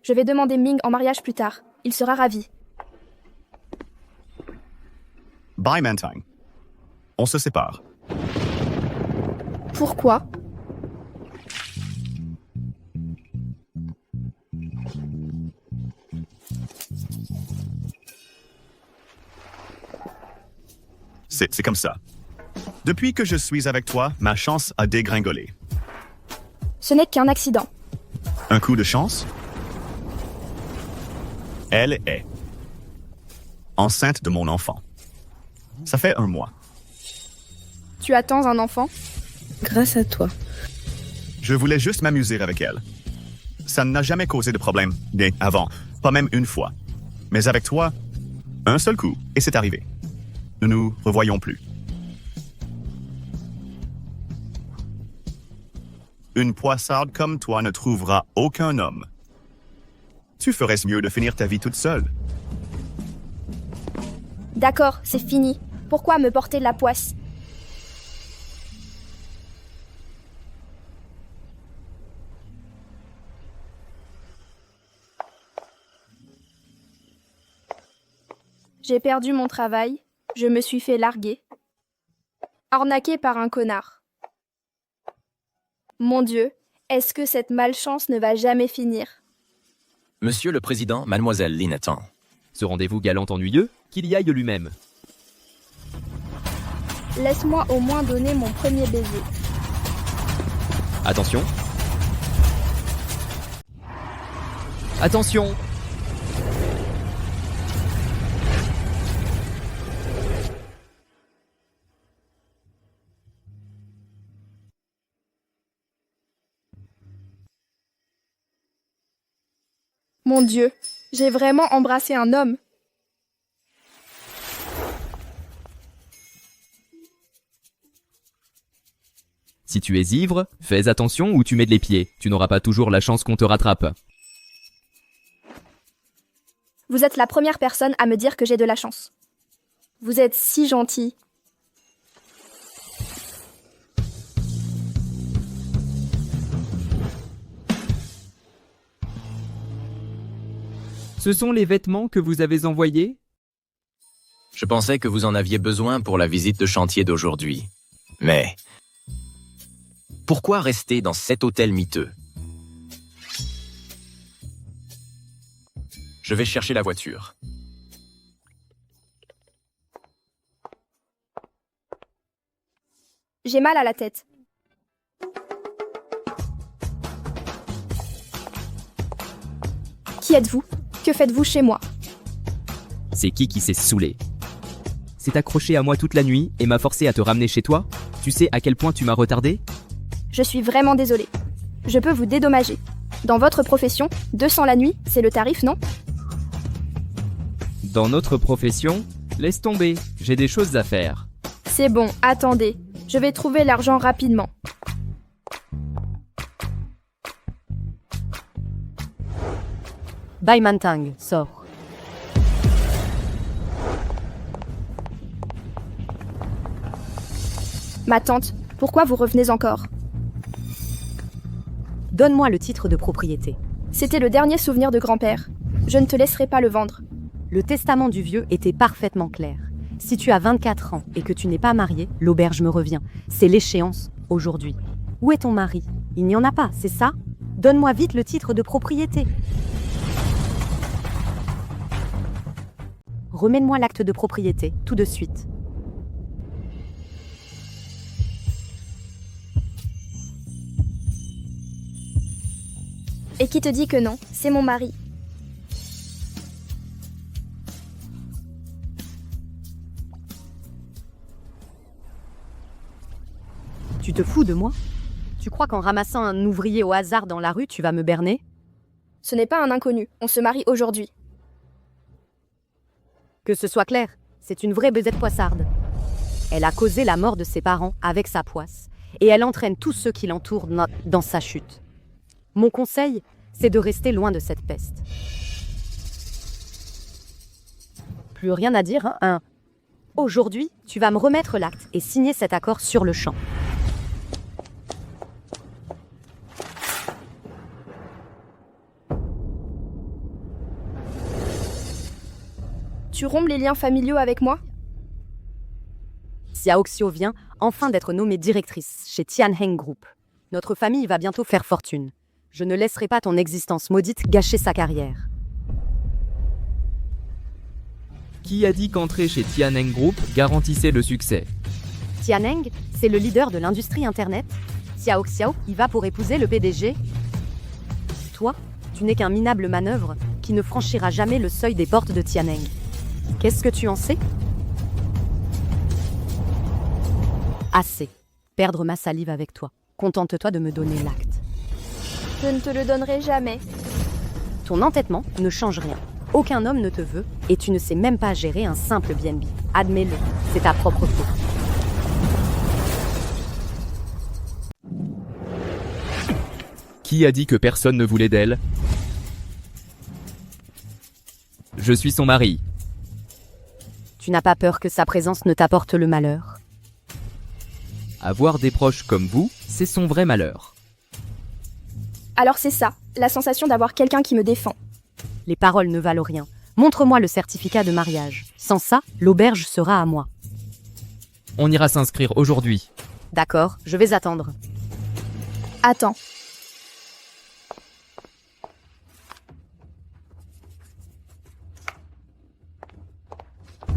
Je vais demander Ming en mariage plus tard. Il sera ravi. Bye, Mantang. On se sépare. Pourquoi? C'est comme ça. Depuis que je suis avec toi, ma chance a dégringolé. Ce n'est qu'un accident. Un coup de chance? Elle est enceinte de mon enfant. Ça fait 1 mois. Tu attends un enfant? Grâce à toi. Je voulais juste m'amuser avec elle. Ça n'a jamais causé de problème, bien avant, pas même une fois. Mais avec toi, un seul coup, et c'est arrivé. Nous nous revoyons plus. Une poissarde comme toi ne trouvera aucun homme. Tu ferais mieux de finir ta vie toute seule. D'accord, c'est fini. Pourquoi me porter la poisse? J'ai perdu mon travail. Je me suis fait larguer. Arnaqué par un connard. Mon Dieu, est-ce que cette malchance ne va jamais finir? Monsieur le Président, Mademoiselle Lynn attend. Ce rendez-vous galant ennuyeux, qu'il y aille lui-même. Laisse-moi au moins donner mon premier baiser. Attention. Attention. Mon Dieu, j'ai vraiment embrassé un homme. Si tu es ivre, fais attention où tu mets les pieds. Tu n'auras pas toujours la chance qu'on te rattrape. Vous êtes la première personne à me dire que j'ai de la chance. Vous êtes si gentil. Ce sont les vêtements que vous avez envoyés? Je pensais que vous en aviez besoin pour la visite de chantier d'aujourd'hui. Mais pourquoi rester dans cet hôtel miteux? Je vais chercher la voiture. J'ai mal à la tête. Qui êtes-vous? Que faites-vous chez moi? C'est qui s'est saoulé? S'est accroché à moi toute la nuit et m'a forcé à te ramener chez toi? Tu sais à quel point tu m'as retardé? Je suis vraiment désolée. Je peux vous dédommager. Dans votre profession, 200 la nuit, c'est le tarif, non? Dans notre profession, laisse tomber, j'ai des choses à faire. C'est bon, attendez. Je vais trouver l'argent rapidement. Bai Mantang, sors. Ma tante, pourquoi vous revenez encore? Donne-moi le titre de propriété. C'était le dernier souvenir de grand-père. Je ne te laisserai pas le vendre. Le testament du vieux était parfaitement clair. Si tu as 24 ans et que tu n'es pas marié, l'auberge me revient. C'est l'échéance, aujourd'hui. Où est ton mari? Il n'y en a pas, c'est ça? Donne-moi vite le titre de propriété. Remets-moi l'acte de propriété, tout de suite. Et qui te dit que non? C'est mon mari. Tu te fous de moi? Tu crois qu'en ramassant un ouvrier au hasard dans la rue, tu vas me berner? Ce n'est pas un inconnu. On se marie aujourd'hui. Que ce soit clair, c'est une vraie besette poissarde. Elle a causé la mort de ses parents avec sa poisse, et elle entraîne tous ceux qui l'entourent dans sa chute. Mon conseil, c'est de rester loin de cette peste. Plus rien à dire, hein? Aujourd'hui, tu vas me remettre l'acte et signer cet accord sur le champ. veux-tu rompre les liens familiaux avec moi? Xiaoxiu vient enfin d'être nommée directrice chez Tianheng Group. Notre famille va bientôt faire fortune. Je ne laisserai pas ton existence maudite gâcher sa carrière. Qui a dit qu'entrer chez Tianheng Group garantissait le succès? Tianheng, c'est le leader de l'industrie Internet. Xiaoxiu y va pour épouser le PDG. Toi, tu n'es qu'un minable manœuvre qui ne franchira jamais le seuil des portes de Tianheng. Qu'est-ce que tu en sais? Assez. Perdre ma salive avec toi. Contente-toi de me donner l'acte. Je ne te le donnerai jamais. Ton entêtement ne change rien. Aucun homme ne te veut et tu ne sais même pas gérer un simple BNB. Admets-le, c'est ta propre faute. Qui a dit que personne ne voulait d'elle? Je suis son mari. Tu n'as pas peur que sa présence ne t'apporte le malheur? Avoir des proches comme vous, c'est son vrai malheur. Alors c'est ça, la sensation d'avoir quelqu'un qui me défend. Les paroles ne valent rien. Montre-moi le certificat de mariage. Sans ça, l'auberge sera à moi. On ira s'inscrire aujourd'hui. D'accord, je vais attendre. Attends.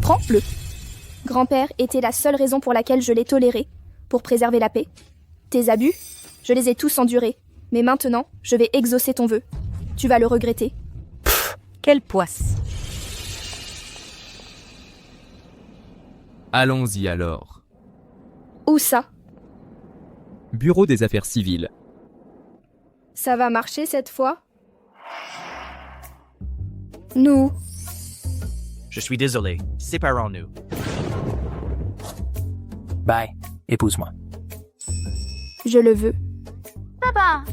Prends-le. Grand-père était la seule raison pour laquelle je l'ai toléré, pour préserver la paix. Tes abus, je les ai tous endurés. Mais maintenant, je vais exaucer ton vœu. Tu vas le regretter. Quelle poisse! Allons-y alors. Où ça? Bureau des affaires civiles. Ça va marcher cette fois? Nous. Je suis désolé, séparons-nous. Bye, épouse-moi. Je le veux. Papa!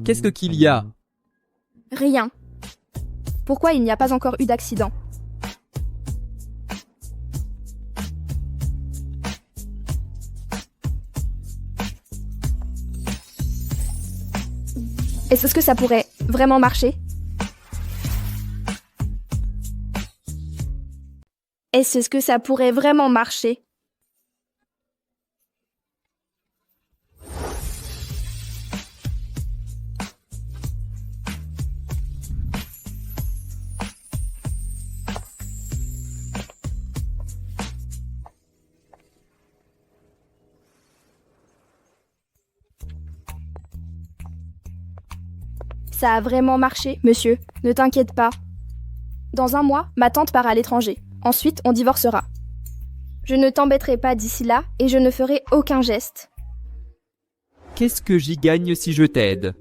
Qu'est-ce qu'il y a? Rien. Pourquoi il n'y a pas encore eu d'accident? Est-ce que ça pourrait vraiment marcher? Est-ce que ça pourrait vraiment marcher? Ça a vraiment marché, monsieur. Ne t'inquiète pas. Dans un mois, ma tante part à l'étranger. Ensuite, on divorcera. Je ne t'embêterai pas d'ici là et je ne ferai aucun geste. Qu'est-ce que j'y gagne si je t'aide?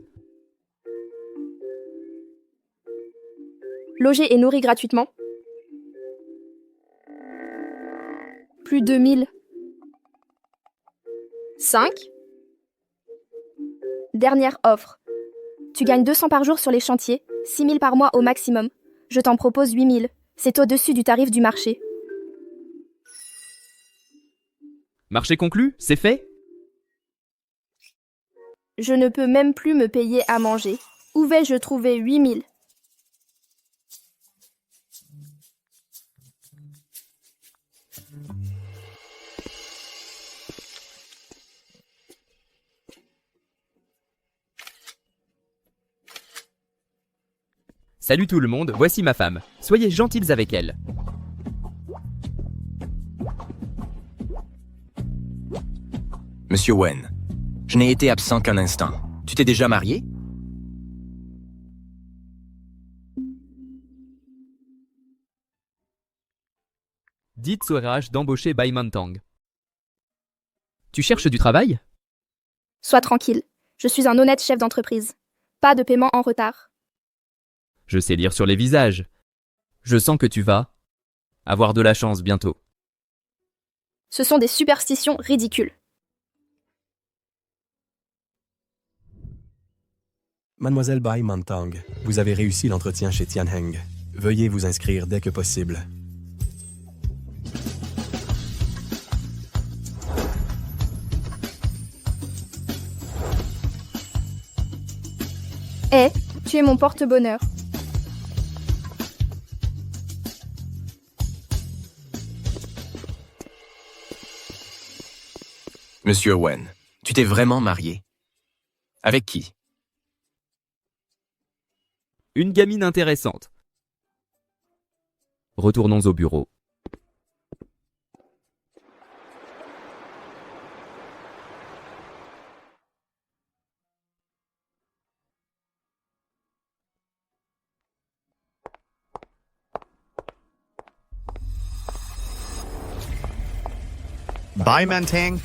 Logé et nourri gratuitement. Plus de 1000. 5. Dernière offre. Tu gagnes 200 par jour sur les chantiers, 6000 par mois au maximum. Je t'en propose 8000. C'est au-dessus du tarif du marché. Marché conclu, c'est fait? Je ne peux même plus me payer à manger. Où vais-je trouver 8000? Salut tout le monde, voici ma femme. Soyez gentils avec elle. Monsieur Wen, je n'ai été absent qu'un instant. Tu t'es déjà marié? Dites au RH d'embaucher Bai Mantang. Tu cherches du travail? Sois tranquille. Je suis un honnête chef d'entreprise. Pas de paiement en retard. Je sais lire sur les visages. Je sens que tu vas avoir de la chance bientôt. Ce sont des superstitions ridicules. Mademoiselle Bai Mantang, vous avez réussi l'entretien chez Tianheng. Veuillez vous inscrire dès que possible. Tu es mon porte-bonheur. Monsieur Wen, tu t'es vraiment marié? Avec qui? Une gamine intéressante. Retournons au bureau. Bye, Mantang.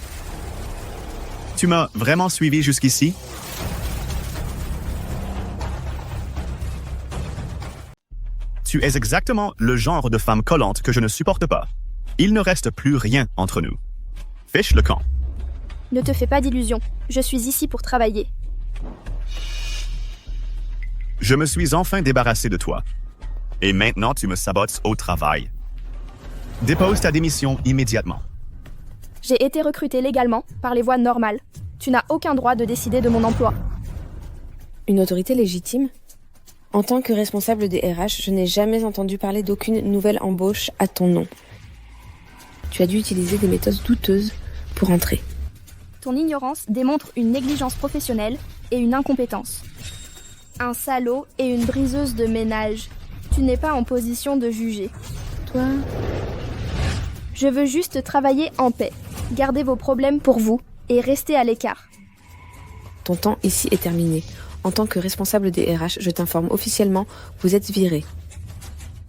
Tu m'as vraiment suivi jusqu'ici? Tu es exactement le genre de femme collante que je ne supporte pas. Il ne reste plus rien entre nous. Fiche le camp. Ne te fais pas d'illusions. Je suis ici pour travailler. Je me suis enfin débarrassé de toi. Et maintenant, tu me sabotes au travail. Dépose ta démission immédiatement. J'ai été recrutée légalement, par les voies normales. Tu n'as aucun droit de décider de mon emploi. Une autorité légitime? En tant que responsable des RH, je n'ai jamais entendu parler d'aucune nouvelle embauche à ton nom. Tu as dû utiliser des méthodes douteuses pour entrer. Ton ignorance démontre une négligence professionnelle et une incompétence. Un salaud et une briseuse de ménage. Tu n'es pas en position de juger. Toi? Je veux juste travailler en paix. Gardez vos problèmes pour vous et restez à l'écart. Ton temps ici est terminé. En tant que responsable des RH, je t'informe officiellement, vous êtes viré.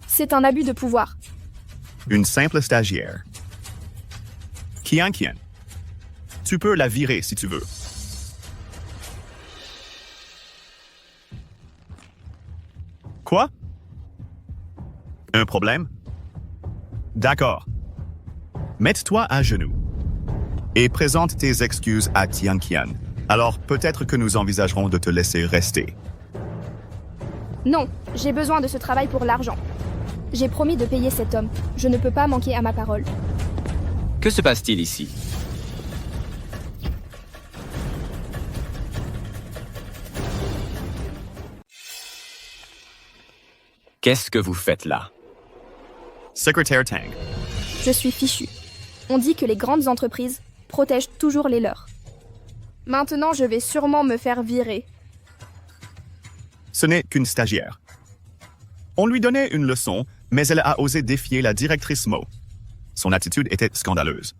C'est un abus de pouvoir. Une simple stagiaire. Kian. Tu peux la virer si tu veux. Quoi? Un problème? D'accord. Mets-toi à genoux et présente tes excuses à Tianqian. Alors peut-être que nous envisagerons de te laisser rester. Non, j'ai besoin de ce travail pour l'argent. J'ai promis de payer cet homme. Je ne peux pas manquer à ma parole. Que se passe-t-il ici? Qu'est-ce que vous faites là? Secrétaire Tang. Je suis fichu. On dit que les grandes entreprises protègent toujours les leurs. Maintenant, je vais sûrement me faire virer. Ce n'est qu'une stagiaire. On lui donnait une leçon, mais elle a osé défier la directrice Mo. Son attitude était scandaleuse.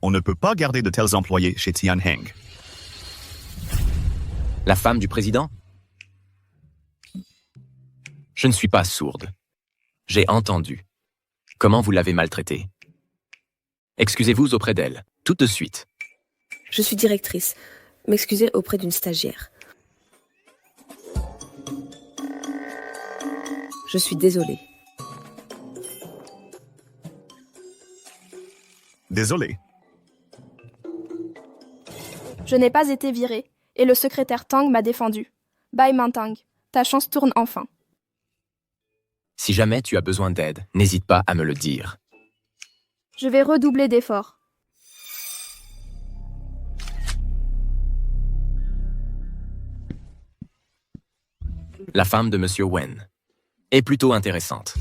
On ne peut pas garder de tels employés chez Tianheng. La femme du président? Je ne suis pas sourde. J'ai entendu. Comment vous l'avez maltraitée? Excusez-vous auprès d'elle, tout de suite. Je suis directrice. M'excuser auprès d'une stagiaire. Je suis désolée. Désolé. Je n'ai pas été virée, et le secrétaire Tang m'a défendu. Bye Mantang, ta chance tourne enfin. Si jamais tu as besoin d'aide, n'hésite pas à me le dire. Je vais redoubler d'efforts. La femme de Monsieur Wen est plutôt intéressante.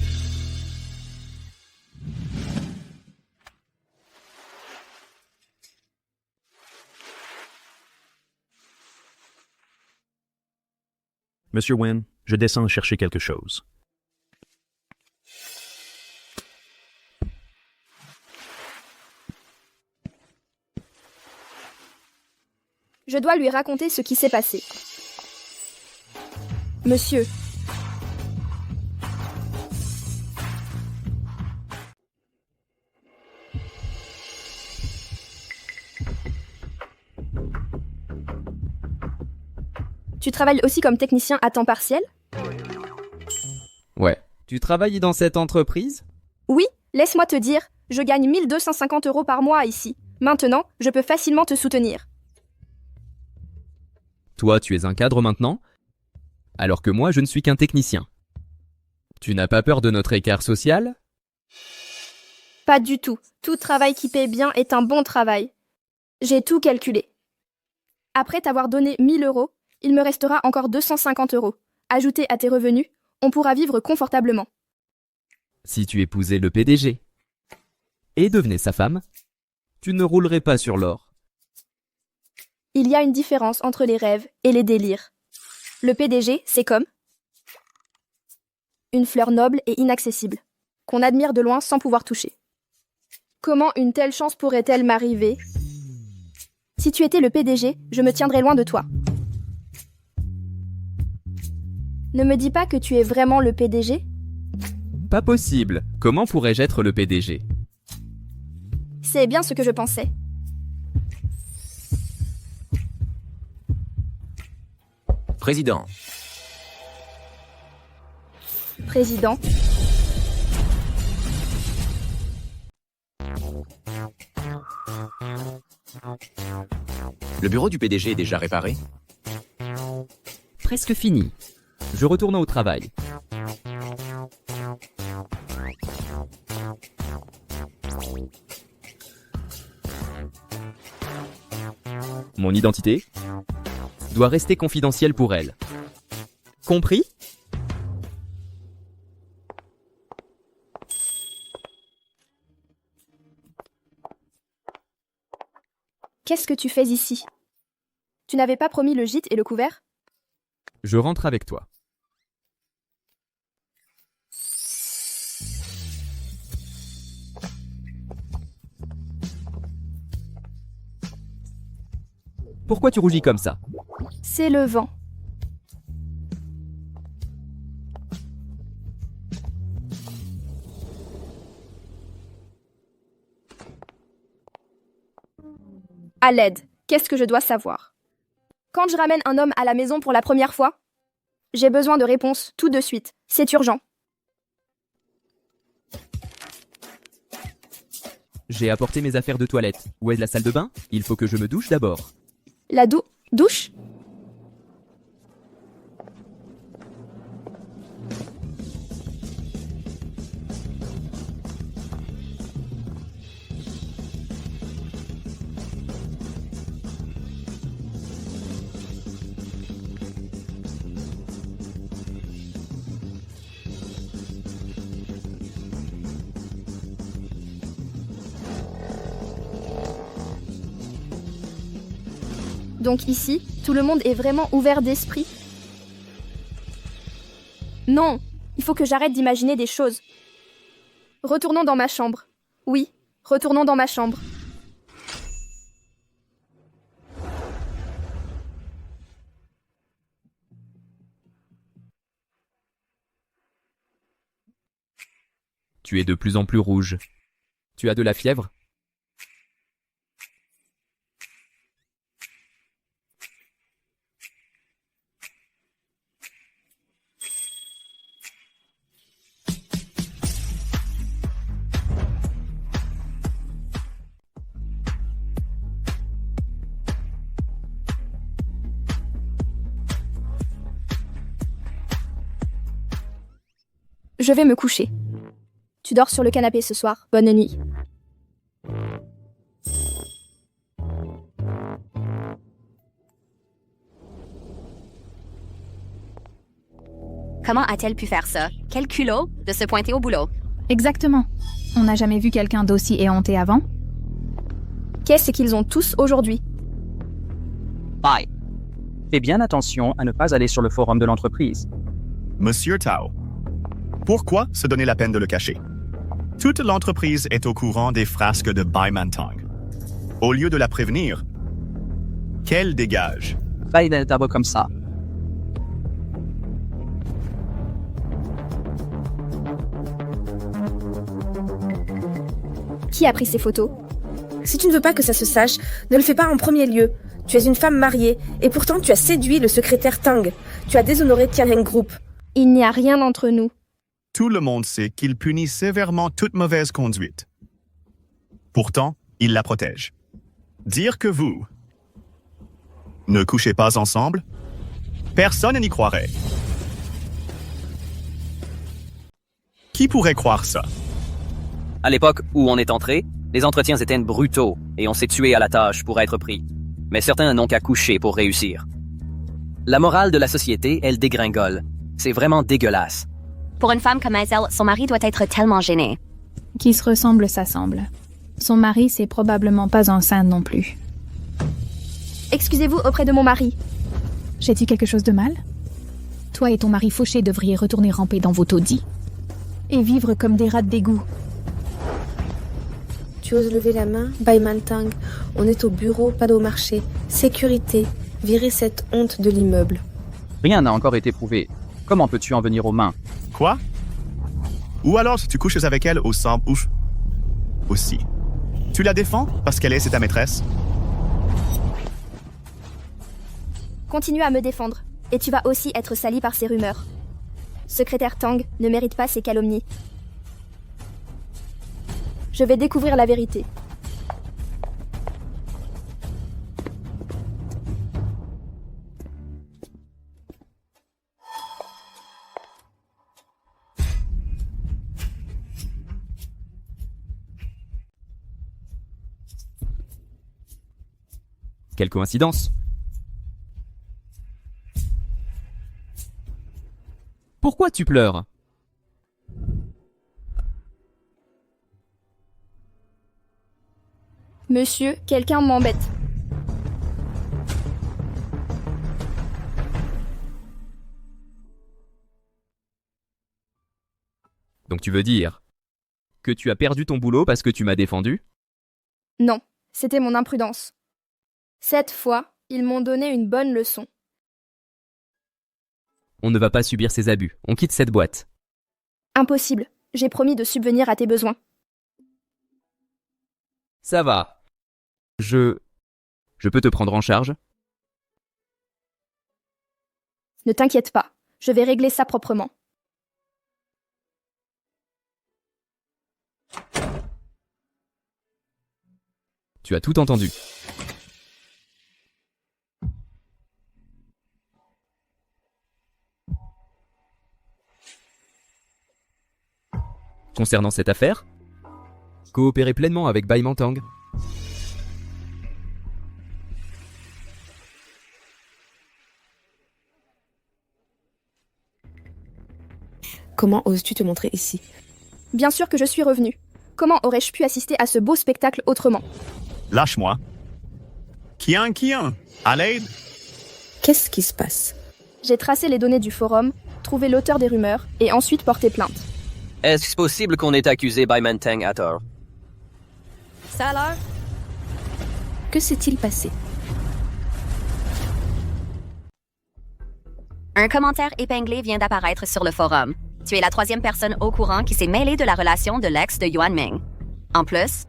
Monsieur Wen, je descends chercher quelque chose. Je dois lui raconter ce qui s'est passé. Monsieur. Tu travailles aussi comme technicien à temps partiel? Ouais. Tu travailles dans cette entreprise? Oui, laisse-moi te dire, je gagne 1250 € par mois ici. Maintenant, je peux facilement te soutenir. Toi, tu es un cadre maintenant? Alors que moi, je ne suis qu'un technicien. Tu n'as pas peur de notre écart social? Pas du tout. Tout travail qui paie bien est un bon travail. J'ai tout calculé. Après t'avoir donné 1000 €, il me restera encore 250 €. ajoutés à tes revenus, on pourra vivre confortablement. Si tu épousais le PDG et devenais sa femme, tu ne roulerais pas sur l'or. Il y a une différence entre les rêves et les délires. Le PDG, c'est comme une fleur noble et inaccessible, qu'on admire de loin sans pouvoir toucher. Comment une telle chance pourrait-elle m'arriver? Si tu étais le PDG, je me tiendrais loin de toi. Ne me dis pas que tu es vraiment le PDG? Pas possible. Comment pourrais-je être le PDG? C'est bien ce que je pensais. Président, Président, le bureau du PDG est déjà réparé? Presque fini. Je retourne au travail. Mon identité doit rester confidentielle pour elle. Compris? qu'est-ce que tu fais ici? Tu n'avais pas promis le gîte et le couvert? Je rentre avec toi. Pourquoi tu rougis comme ça? C'est le vent. À l'aide, qu'est-ce que je dois savoir? Quand je ramène un homme à la maison pour la première fois, j'ai besoin de réponses tout de suite. C'est urgent. J'ai apporté mes affaires de toilette. Où est la salle de bain? Il faut que je me douche d'abord. La douche? Donc ici, tout le monde est vraiment ouvert d'esprit? Non, il faut que j'arrête d'imaginer des choses. Retournons dans ma chambre. Oui, retournons dans ma chambre. Tu es de plus en plus rouge. Tu as de la fièvre? Je vais me coucher. Tu dors sur le canapé ce soir. Bonne nuit. Comment a-t-elle pu faire ça? Quel culot de se pointer au boulot. Exactement. On n'a jamais vu quelqu'un d'aussi éhonté avant. Qu'est-ce qu'ils ont tous aujourd'hui? Bye. Fais bien attention à ne pas aller sur le forum de l'entreprise. Monsieur Tao, pourquoi se donner la peine de le cacher? Toute l'entreprise est au courant des frasques de Bai Mantang. Au lieu de la prévenir, qu'elle dégage. Pas inadaptable comme ça. Qui a pris ces photos? Si tu ne veux pas que ça se sache, ne le fais pas en premier lieu. Tu es une femme mariée, et pourtant tu as séduit le secrétaire Tang. Tu as déshonoré Tianheng Group. Il n'y a rien entre nous. Tout le monde sait qu'il punit sévèrement toute mauvaise conduite. Pourtant, il la protège. Dire que vous ne couchez pas ensemble, personne n'y croirait. Qui pourrait croire ça? À l'époque où on est entré, les entretiens étaient brutaux et on s'est tué à la tâche pour être pris. Mais certains n'ont qu'à coucher pour réussir. La morale de la société, elle dégringole. C'est vraiment dégueulasse. Pour une femme comme Hazel, son mari doit être tellement gêné. Qui se ressemble s'assemble. Son mari, c'est probablement pas un saint non plus. Excusez-vous auprès de mon mari. J'ai dit quelque chose de mal? Toi et ton mari fauché devriez retourner ramper dans vos taudis. Et vivre comme des rats d'égout. Tu oses lever la main? Bai Mantang, on est au bureau, pas au marché. Sécurité, virez cette honte de l'immeuble. Rien n'a encore été prouvé. Comment peux-tu en venir aux mains? Quoi? Ou alors tu couches avec elle au sang ouf aussi. Tu la défends parce qu'elle est c'est ta maîtresse? Continue à me défendre, et tu vas aussi être sali par ces rumeurs. Secrétaire Tang ne mérite pas ces calomnies. Je vais découvrir la vérité. Quelle coïncidence! Pourquoi tu pleures? Monsieur, quelqu'un m'embête. Donc tu veux dire que tu as perdu ton boulot parce que tu m'as défendu? Non, c'était mon imprudence. Cette fois, ils m'ont donné une bonne leçon. On ne va pas subir ces abus. On quitte cette boîte. Impossible. J'ai promis de subvenir à tes besoins. Ça va. Je peux te prendre en charge? Ne t'inquiète pas. Je vais régler ça proprement. Tu as tout entendu. Concernant cette affaire, coopérez pleinement avec Bai Mantang. Comment oses-tu te montrer ici? Bien sûr que je suis revenue. Comment aurais-je pu assister à ce beau spectacle autrement? Lâche-moi. Kian, à l'aide? Qu'est-ce qui se passe? J'ai tracé les données du forum, trouvé l'auteur des rumeurs et ensuite porté plainte. Est-ce possible qu'on ait accusé Bai Mantang à tort? Ça alors? Que s'est-il passé? Un commentaire épinglé vient d'apparaître sur le forum. Tu es la 3e personne au courant qui s'est mêlée de la relation de l'ex de Yuan Ming. En plus,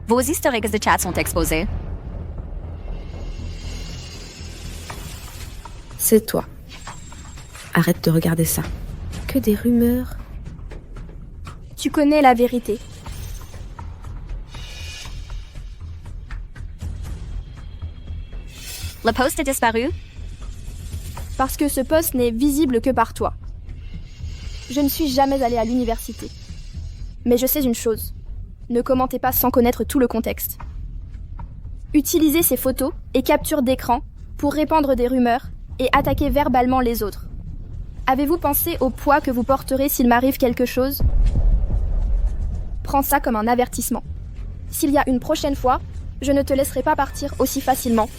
vos historiques de chat sont exposés. C'est toi. Arrête de regarder ça. Que des rumeurs. Tu connais la vérité. Le post est disparu? Parce que ce poste n'est visible que par toi. Je ne suis jamais allée à l'université. Mais je sais une chose. Ne commentez pas sans connaître tout le contexte. Utilisez ces photos et captures d'écran pour répandre des rumeurs et attaquer verbalement les autres. Avez-vous pensé au poids que vous porterez s'il m'arrive quelque chose? Prends ça comme un avertissement. S'il y a une prochaine fois, je ne te laisserai pas partir aussi facilement.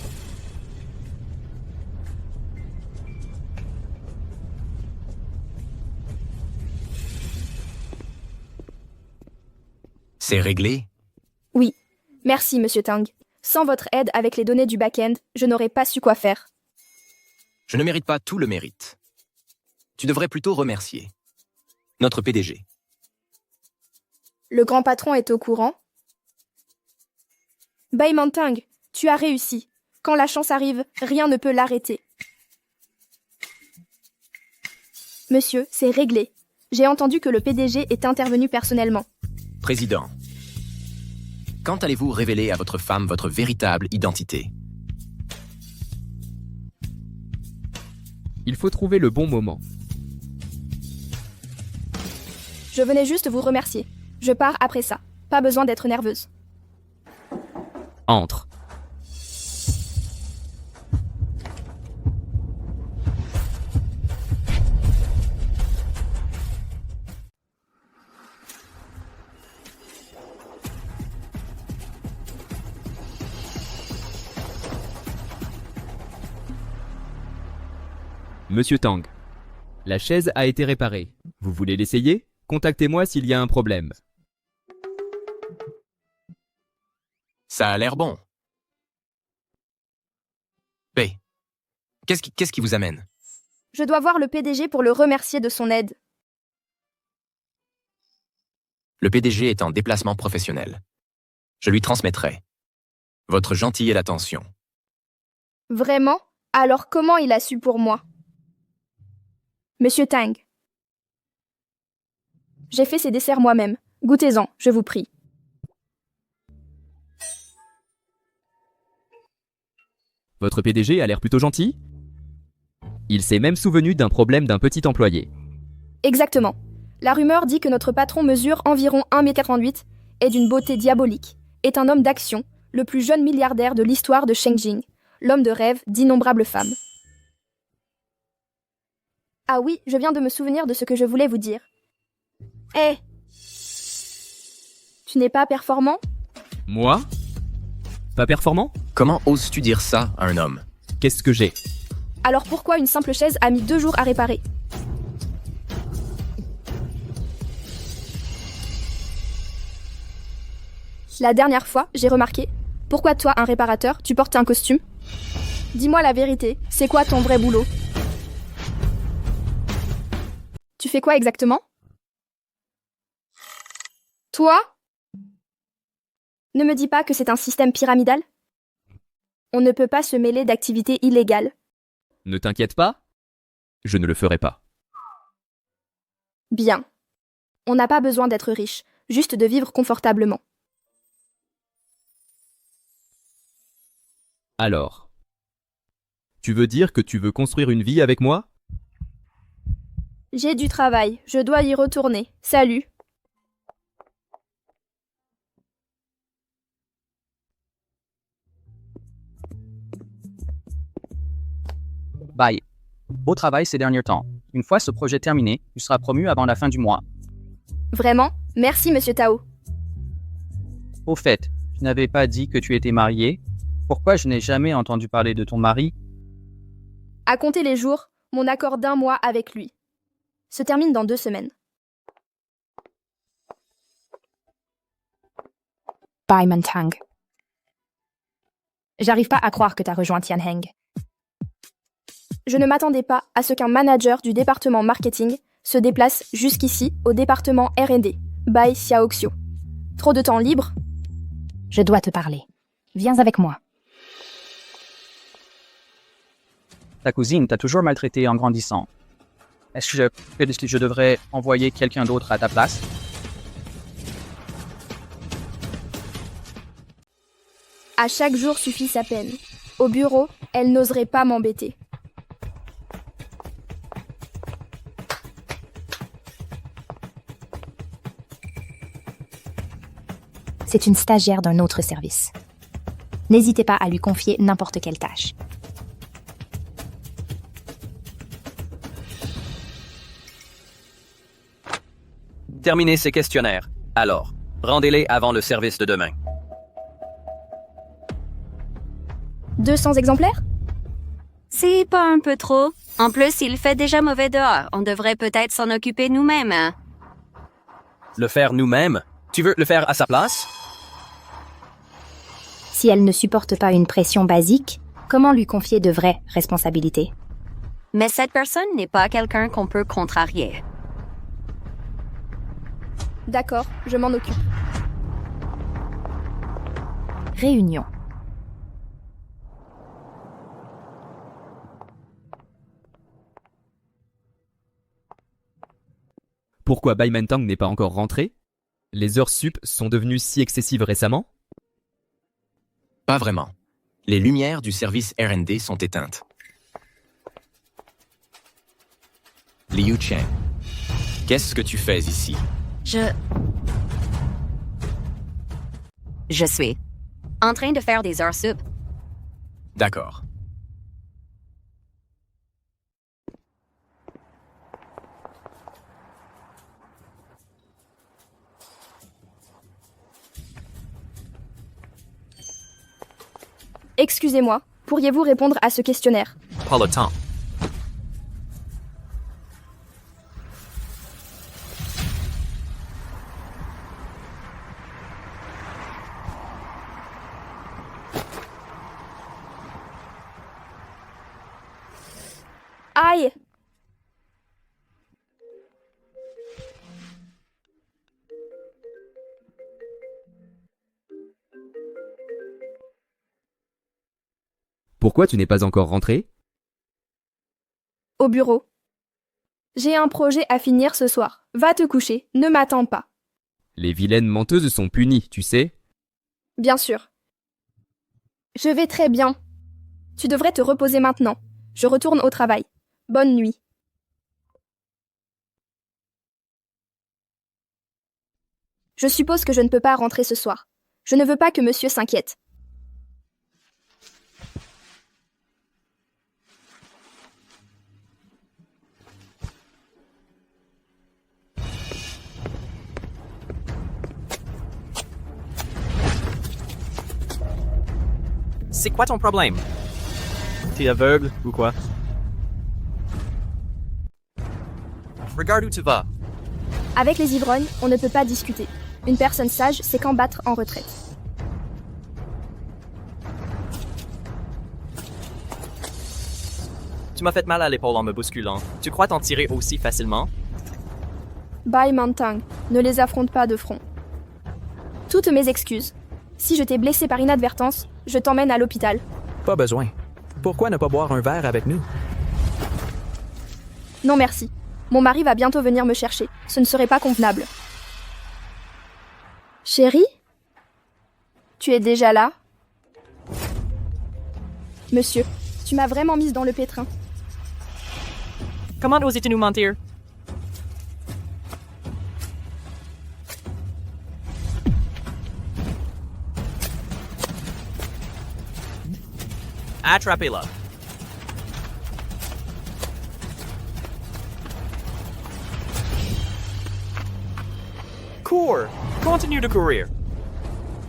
C'est réglé? Oui. Merci, Monsieur Tang. Sans votre aide avec les données du back-end, je n'aurais pas su quoi faire. Je ne mérite pas tout le mérite. Tu devrais plutôt remercier notre PDG. Le grand patron est au courant? Bai Mantang, tu as réussi. Quand la chance arrive, rien ne peut l'arrêter. Monsieur, c'est réglé. J'ai entendu que le PDG est intervenu personnellement. Président, quand allez-vous révéler à votre femme votre véritable identité? Il faut trouver le bon moment. Je venais juste vous remercier. Je pars après ça. Pas besoin d'être nerveuse. Entre. Monsieur Tang. La chaise a été réparée. Vous voulez l'essayer? Contactez-moi s'il y a un problème. Ça a l'air bon. B. Qu'est-ce qui vous amène? Je dois voir le PDG pour le remercier de son aide. Le PDG est en déplacement professionnel. Je lui transmettrai votre gentille attention. Vraiment? Alors comment il a su pour moi? Monsieur Tang. J'ai fait ces desserts moi-même. Goûtez-en, je vous prie. Votre PDG a l'air plutôt gentil. Il s'est même souvenu d'un problème d'un petit employé. Exactement. La rumeur dit que notre patron mesure environ 1,88 m, est d'une beauté diabolique, est un homme d'action, le plus jeune milliardaire de l'histoire de Shengjing, l'homme de rêve d'innombrables femmes. Ah oui, je viens de me souvenir de ce que je voulais vous dire. Hé! Tu n'es pas performant? Moi? Pas performant? Comment oses-tu dire ça à un homme? Qu'est-ce que j'ai? Alors pourquoi une simple chaise a mis 2 jours à réparer? La dernière fois, j'ai remarqué. Pourquoi toi, un réparateur, tu portes un costume? Dis-moi la vérité, c'est quoi ton vrai boulot? Tu fais quoi exactement? Toi? Ne me dis pas que c'est un système pyramidal? On ne peut pas se mêler d'activités illégales. Ne t'inquiète pas, je ne le ferai pas. Bien. On n'a pas besoin d'être riche, juste de vivre confortablement. Alors, tu veux dire que tu veux construire une vie avec moi? J'ai du travail, je dois y retourner. Salut. Bye. Beau travail ces derniers temps. Une fois ce projet terminé, tu seras promu avant la fin du mois. Vraiment? Merci, monsieur Tao. Au fait, tu n'avais pas dit que tu étais marié. Pourquoi je n'ai jamais entendu parler de ton mari? À compter les jours, mon accord d'1 mois avec lui se termine dans 2 semaines. Bai Mantang. J'arrive pas à croire que t'as rejoint Tianheng. Je ne m'attendais pas à ce qu'un manager du département marketing se déplace jusqu'ici au département R&D, by Xiaoxiu. Trop de temps libre? Je dois te parler. Viens avec moi. Ta cousine t'a toujours maltraité en grandissant. Est-ce que je devrais envoyer quelqu'un d'autre à ta place? À chaque jour suffit sa peine. Au bureau, elle n'oserait pas m'embêter. C'est une stagiaire d'un autre service. N'hésitez pas à lui confier n'importe quelle tâche. Terminez ces questionnaires. Alors, rendez-les avant le service de demain. 200 exemplaires? C'est pas un peu trop? En plus, il fait déjà mauvais dehors. On devrait peut-être s'en occuper nous-mêmes. Hein? Le faire nous-mêmes? Tu veux le faire à sa place? Si elle ne supporte pas une pression basique, comment lui confier de vraies responsabilités? Mais cette personne n'est pas quelqu'un qu'on peut contrarier. D'accord, je m'en occupe. Réunion. Pourquoi Bai Mantang n'est pas encore rentré? Les heures sup sont devenues si excessives récemment? Pas vraiment. Les lumières du service R&D sont éteintes. Liu Chen, qu'est-ce que tu fais ici? Je suis en train de faire des heures sup. D'accord. Excusez-moi, pourriez-vous répondre à ce questionnaire? Pas le temps. Bye! Pourquoi tu n'es pas encore rentré? Au bureau. J'ai un projet à finir ce soir. Va te coucher, ne m'attends pas. Les vilaines menteuses sont punies, tu sais. Bien sûr. Je vais très bien. Tu devrais te reposer maintenant. Je retourne au travail. Bonne nuit. Je suppose que je ne peux pas rentrer ce soir. Je ne veux pas que monsieur s'inquiète. C'est quoi ton problème? T'es aveugle ou quoi? Regarde où tu vas. Avec les ivrognes, on ne peut pas discuter. Une personne sage sait quand battre en retraite. Tu m'as fait mal à l'épaule en me bousculant. Tu crois t'en tirer aussi facilement? Bye Mantang, ne les affronte pas de front. Toutes mes excuses. Si je t'ai blessé par inadvertance, je t'emmène à l'hôpital. Pas besoin. Pourquoi ne pas boire un verre avec nous? Non merci. Mon mari va bientôt venir me chercher. Ce ne serait pas convenable. Chérie? Tu es déjà là? Monsieur, tu m'as vraiment mise dans le pétrin. Comment osais-tu nous mentir? Attrapez-la. Cours! Continue de courir.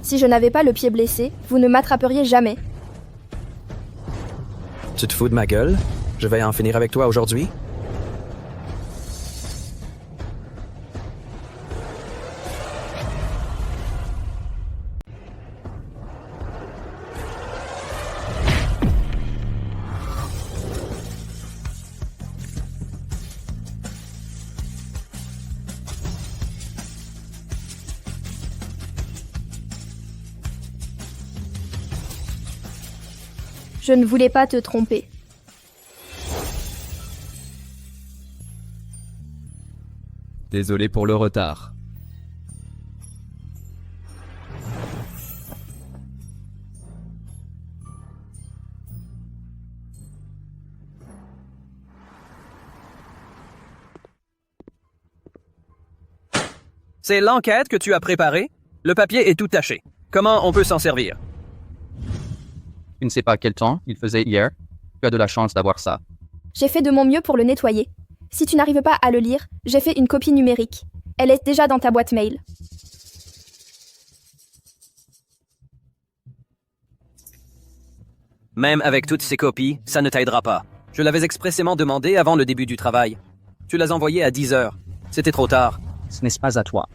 Si je n'avais pas le pied blessé, vous ne m'attraperiez jamais. Tu te fous de ma gueule? Je vais en finir avec toi aujourd'hui? Je ne voulais pas te tromper. Désolé pour le retard. C'est l'enquête que tu as préparée? Le papier est tout taché. Comment on peut s'en servir? Tu ne sais pas quel temps il faisait hier. Tu as de la chance d'avoir ça. J'ai fait de mon mieux pour le nettoyer. Si tu n'arrives pas à le lire, j'ai fait une copie numérique. Elle est déjà dans ta boîte mail. Même avec toutes ces copies, ça ne t'aidera pas. Je l'avais expressément demandé avant le début du travail. Tu l'as envoyé à 10 heures. C'était trop tard. Ce n'est pas à toi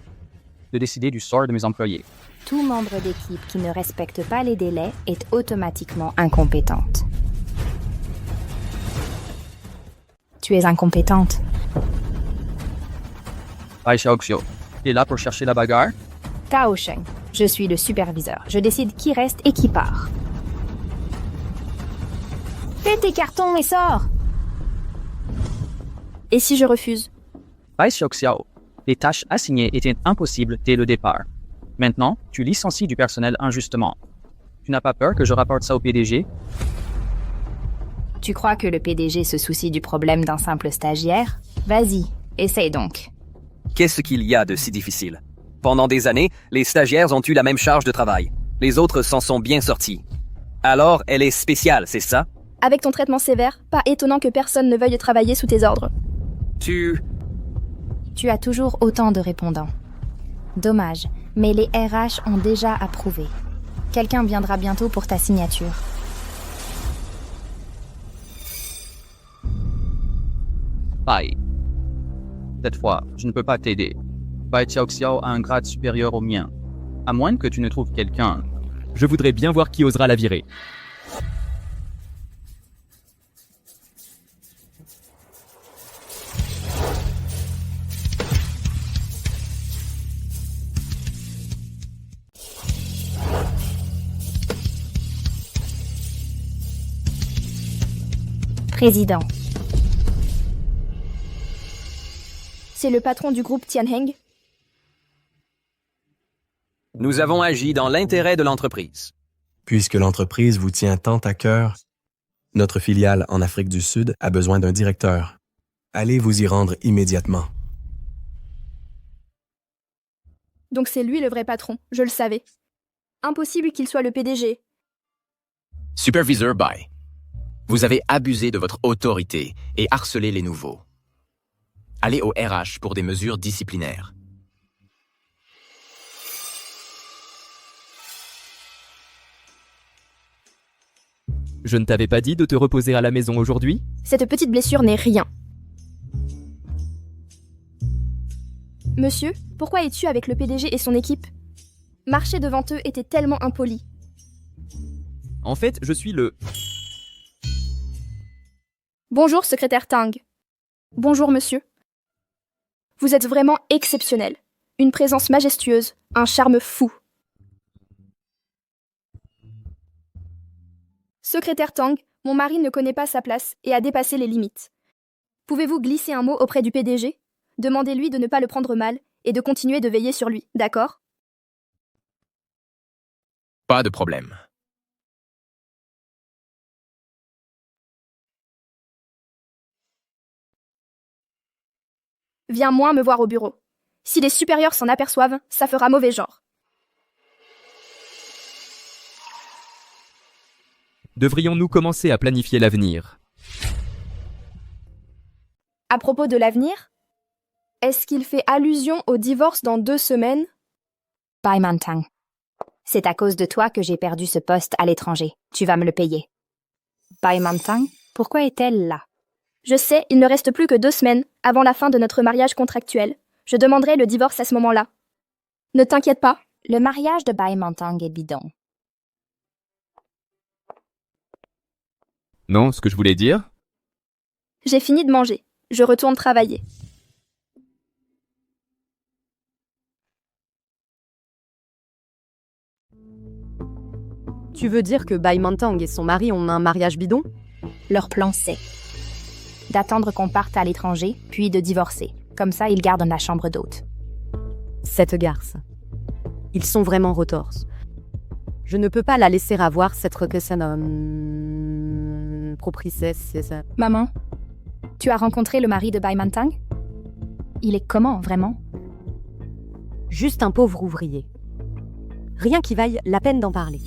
de décider du sort de mes employés. Tout membre d'équipe qui ne respecte pas les délais est automatiquement incompétente. Tu es incompétente. Bai Xiaoxiu, tu es là pour chercher la bagarre? Tao Sheng, je suis le superviseur. Je décide qui reste et qui part. Fais tes cartons et sors! Et si je refuse? Bai Xiaoxiu, les tâches assignées étaient impossibles dès le départ. Maintenant, tu licencies du personnel injustement. Tu n'as pas peur que je rapporte ça au PDG? Tu crois que le PDG se soucie du problème d'un simple stagiaire? Vas-y, essaye donc. Qu'est-ce qu'il y a de si difficile? Pendant des années, les stagiaires ont eu la même charge de travail. Les autres s'en sont bien sortis. Alors, elle est spéciale, c'est ça? Avec ton traitement sévère, pas étonnant que personne ne veuille travailler sous tes ordres. Tu as toujours autant de répondants. Dommage, mais les RH ont déjà approuvé. Quelqu'un viendra bientôt pour ta signature. Bai. Cette fois, je ne peux pas t'aider. Bai Xiaoxiu a un grade supérieur au mien. À moins que tu ne trouves quelqu'un. Je voudrais bien voir qui osera la virer. Président. C'est le patron du groupe Tianheng. Nous avons agi dans l'intérêt de l'entreprise. Puisque l'entreprise vous tient tant à cœur, notre filiale en Afrique du Sud a besoin d'un directeur. Allez vous y rendre immédiatement. Donc c'est lui le vrai patron, je le savais. Impossible qu'il soit le PDG. Superviseur Bai, vous avez abusé de votre autorité et harcelé les nouveaux. Allez au RH pour des mesures disciplinaires. Je ne t'avais pas dit de te reposer à la maison aujourd'hui? Cette petite blessure n'est rien. Monsieur, pourquoi es-tu avec le PDG et son équipe? Marcher devant eux était tellement impoli. En fait, je suis le... Bonjour, secrétaire Tang. Bonjour, monsieur. Vous êtes vraiment exceptionnel. Une présence majestueuse, un charme fou. Secrétaire Tang, mon mari ne connaît pas sa place et a dépassé les limites. Pouvez-vous glisser un mot auprès du PDG? Demandez-lui de ne pas le prendre mal et de continuer de veiller sur lui, d'accord? Pas de problème. Viens moins me voir au bureau. Si les supérieurs s'en aperçoivent, ça fera mauvais genre. Devrions-nous commencer à planifier l'avenir? À propos de l'avenir, est-ce qu'il fait allusion au divorce dans 2 semaines? Bai Mantang. C'est à cause de toi que j'ai perdu ce poste à l'étranger. Tu vas me le payer. Bai Mantang, pourquoi est-elle là? Je sais, il ne reste plus que 2 semaines avant la fin de notre mariage contractuel. Je demanderai le divorce à ce moment-là. Ne t'inquiète pas. Le mariage de Bai Mantang est bidon. Non, ce que je voulais dire? J'ai fini de manger. Je retourne travailler. Tu veux dire que Bai Mantang et son mari ont un mariage bidon? Leur plan, c'est d'attendre qu'on parte à l'étranger, puis de divorcer. Comme ça, ils gardent la chambre d'hôte. Cette garce. Ils sont vraiment retorses. Je ne peux pas la laisser avoir cette propriété. Maman, tu as rencontré le mari de Bai Mantang? Il est comment, vraiment? Juste un pauvre ouvrier. Rien qui vaille la peine d'en parler.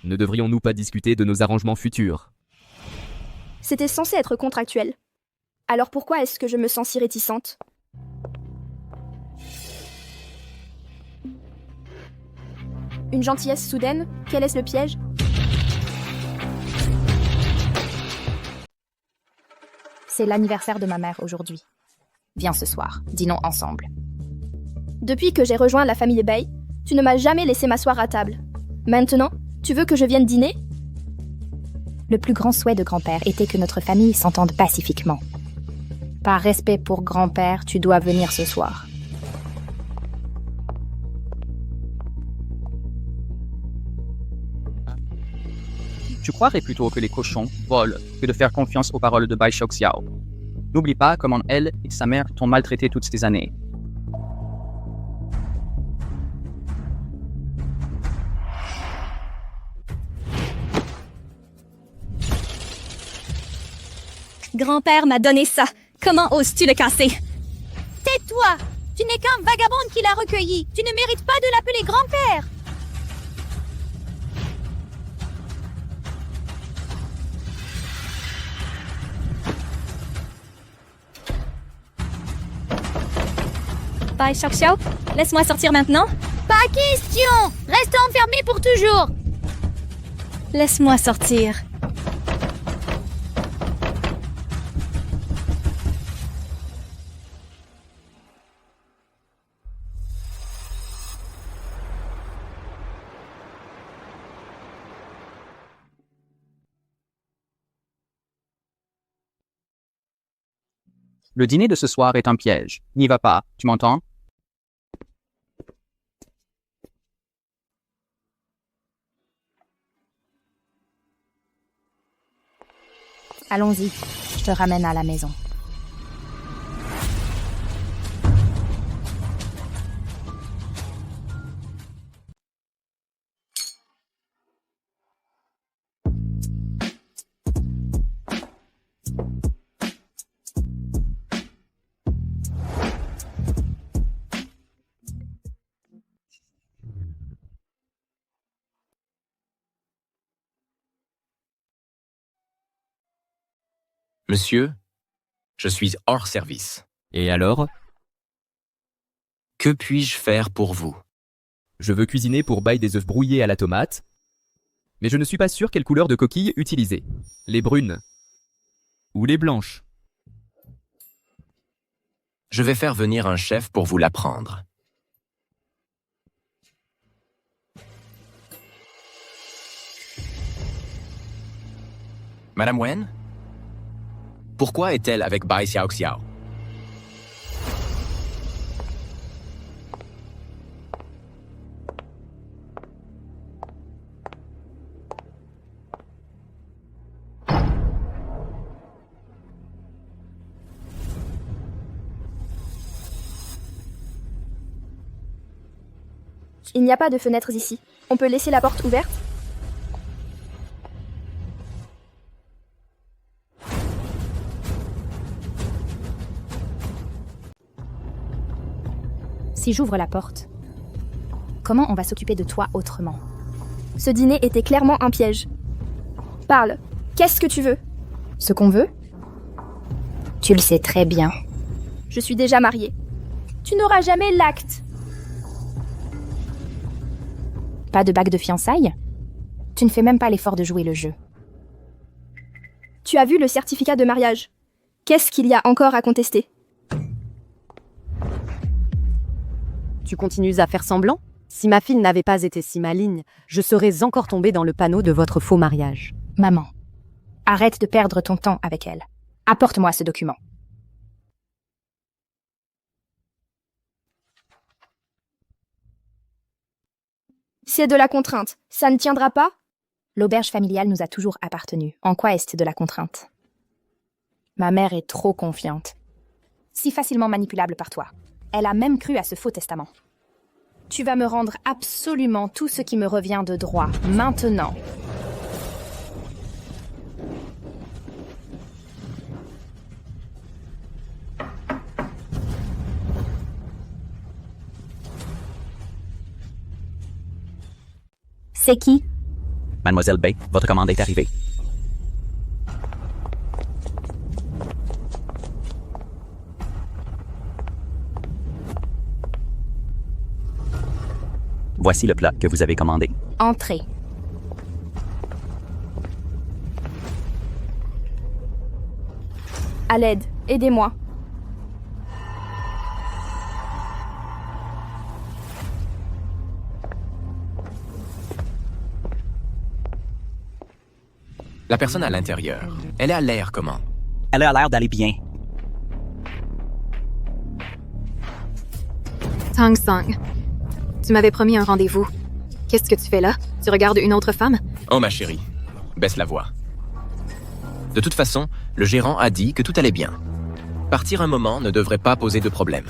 Ne devrions-nous pas discuter de nos arrangements futurs? C'était censé être contractuel. Alors pourquoi est-ce que je me sens si réticente? Une gentillesse soudaine? Quel est-ce le piège? C'est l'anniversaire de ma mère aujourd'hui. Viens ce soir, dînons ensemble. Depuis que j'ai rejoint la famille Bai, tu ne m'as jamais laissé m'asseoir à table. Maintenant, tu veux que je vienne dîner? Le plus grand souhait de grand-père était que notre famille s'entende pacifiquement. Par respect pour grand-père, tu dois venir ce soir. Tu croirais plutôt que les cochons volent que de faire confiance aux paroles de Bai Xiao. N'oublie pas comment elle et sa mère t'ont maltraité toutes ces années. Grand-père m'a donné ça. Comment oses-tu le casser? Tais-toi! Tu n'es qu'un vagabond qui l'a recueilli. Tu ne mérites pas de l'appeler grand-père. Bai Xiao, laisse-moi sortir maintenant. Pas question! Reste enfermé pour toujours. Laisse-moi sortir. Le dîner de ce soir est un piège. N'y va pas, tu m'entends? Allons-y, je te ramène à la maison. Monsieur, je suis hors service. Et alors? Que puis-je faire pour vous? Je veux cuisiner pour Bail des œufs brouillés à la tomate, mais je ne suis pas sûr quelle couleur de coquille utiliser. Les brunes ou les blanches. Je vais faire venir un chef pour vous l'apprendre. Madame Wen? Pourquoi est-elle avec Bai Xiao Xiao? Il n'y a pas de fenêtres ici. On peut laisser la porte ouverte? Si j'ouvre la porte, comment on va s'occuper de toi autrement? Ce dîner était clairement un piège. Parle. Qu'est-ce que tu veux? Ce qu'on veut? Tu le sais très bien. Je suis déjà mariée. Tu n'auras jamais l'acte. Pas de bague de fiançailles? Tu ne fais même pas l'effort de jouer le jeu. Tu as vu le certificat de mariage. Qu'est-ce qu'il y a encore à contester? Tu continues à faire semblant? Si ma fille n'avait pas été si maligne, je serais encore tombée dans le panneau de votre faux mariage. Maman, arrête de perdre ton temps avec elle. Apporte-moi ce document. C'est de la contrainte. Ça ne tiendra pas? L'auberge familiale nous a toujours appartenu. En quoi est-ce de la contrainte? Ma mère est trop confiante. Si facilement manipulable par toi. Elle a même cru à ce faux testament. Tu vas me rendre absolument tout ce qui me revient de droit, maintenant. C'est qui? Mademoiselle Bay, votre commande est arrivée. Voici le plat que vous avez commandé. Entrez. À l'aide, aidez-moi. La personne à l'intérieur, elle a l'air comment? Elle a l'air d'aller bien. Tang Song, tu m'avais promis un rendez-vous. Qu'est-ce que tu fais là? Tu regardes une autre femme? Oh ma chérie, baisse la voix. De toute façon, le gérant a dit que tout allait bien. Partir un moment ne devrait pas poser de problème.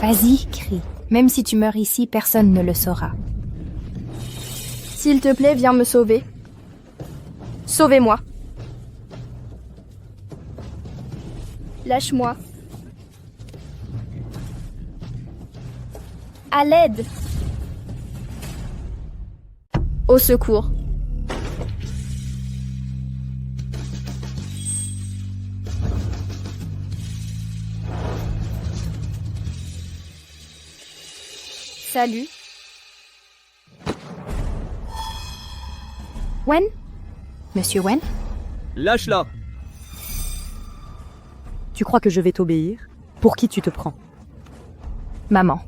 Vas-y, crie. Même si tu meurs ici, personne ne le saura. S'il te plaît, viens me sauver. Sauvez-moi. Lâche-moi. À l'aide. Au secours. Salut. Wen? Monsieur Wen? Lâche-la! Tu crois que je vais t'obéir? Pour qui tu te prends? Maman.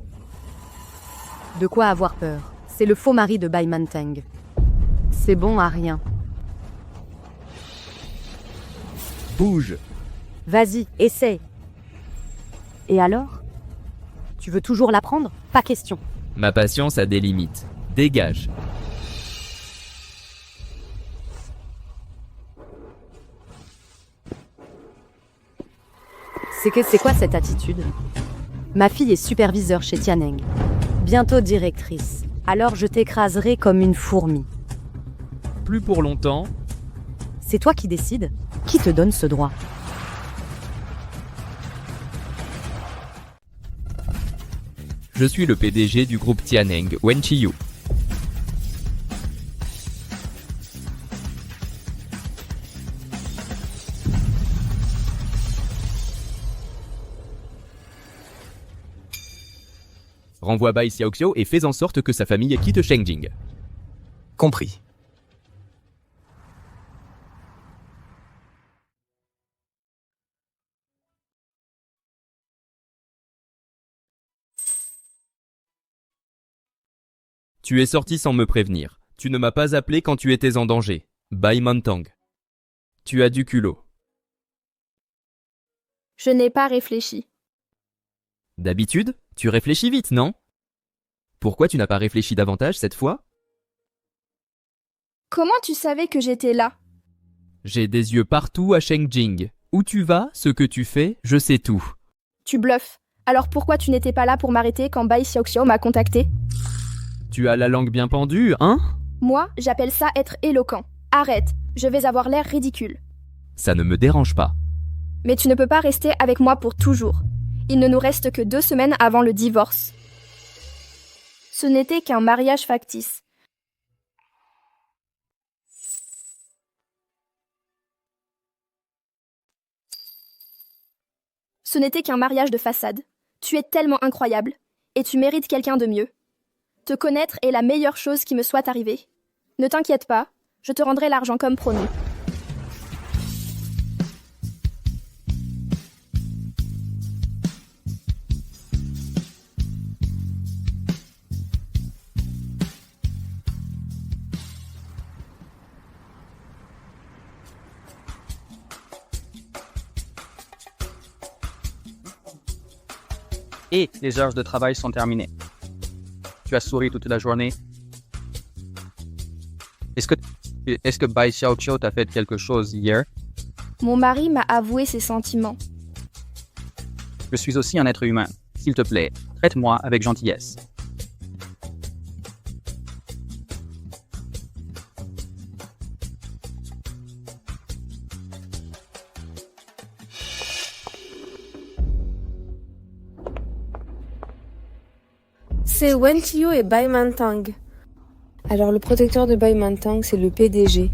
De quoi avoir peur? C'est le faux mari de Bai Manteng. C'est bon à rien. Bouge! Vas-y, essaie. Et alors? Tu veux toujours la prendre? Pas question. Ma patience a des limites. Dégage. C'est quoi cette attitude? Ma fille est superviseure chez Tianeng. Bientôt directrice. Alors je t'écraserai comme une fourmi. Plus pour longtemps. C'est toi qui décides? Qui te donne ce droit? Je suis le PDG du groupe Tianeng, Wen Qiyu. Renvoie Bai Xiaoxiao et fais en sorte que sa famille quitte Shengjing. Compris. Tu es sorti sans me prévenir. Tu ne m'as pas appelé quand tu étais en danger. Bai Mantang. Tu as du culot. Je n'ai pas réfléchi. D'habitude, tu réfléchis vite, non? Pourquoi tu n'as pas réfléchi davantage cette fois? Comment tu savais que j'étais là? J'ai des yeux partout à Shengjing. Où tu vas, ce que tu fais, je sais tout. Tu bluffes. Alors pourquoi tu n'étais pas là pour m'arrêter quand Bai Xiaoxiao m'a contacté? Tu as la langue bien pendue, hein? Moi, j'appelle ça être éloquent. Arrête, je vais avoir l'air ridicule. Ça ne me dérange pas. Mais tu ne peux pas rester avec moi pour toujours. Il ne nous reste que 2 semaines avant le divorce. Ce n'était qu'un mariage factice. Ce n'était qu'un mariage de façade. Tu es tellement incroyable. Et tu mérites quelqu'un de mieux. Te connaître est la meilleure chose qui me soit arrivée. Ne t'inquiète pas, je te rendrai l'argent comme promis. Et les heures de travail sont terminées. Tu as souri toute la journée. Est-ce que Bai Xiaoqiao t'a fait quelque chose hier? Mon mari m'a avoué ses sentiments. Je suis aussi un être humain. S'il te plaît, traite-moi avec gentillesse. C'est Wen Qiyu et Bai Mantang. Alors le protecteur de Bai Mantang, c'est le PDG.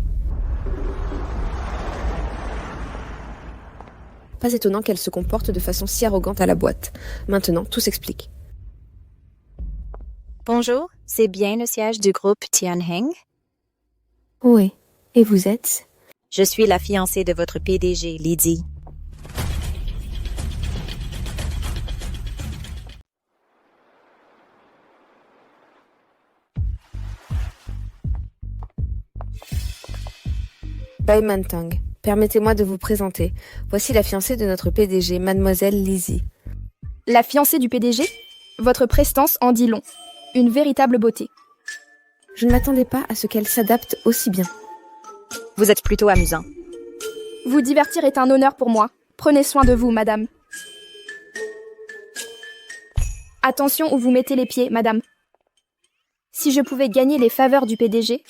Pas étonnant qu'elle se comporte de façon si arrogante à la boîte. Maintenant, tout s'explique. Bonjour, c'est bien le siège du groupe Tianheng? Oui. Et vous êtes? Je suis la fiancée de votre PDG, Lydie. Bai Mantang, permettez-moi de vous présenter. Voici la fiancée de notre PDG, mademoiselle Lizzie. La fiancée du PDG? Votre prestance en dit long. Une véritable beauté. Je ne m'attendais pas à ce qu'elle s'adapte aussi bien. Vous êtes plutôt amusant. Vous divertir est un honneur pour moi. Prenez soin de vous, madame. Attention où vous mettez les pieds, madame. Si je pouvais gagner les faveurs du PDG,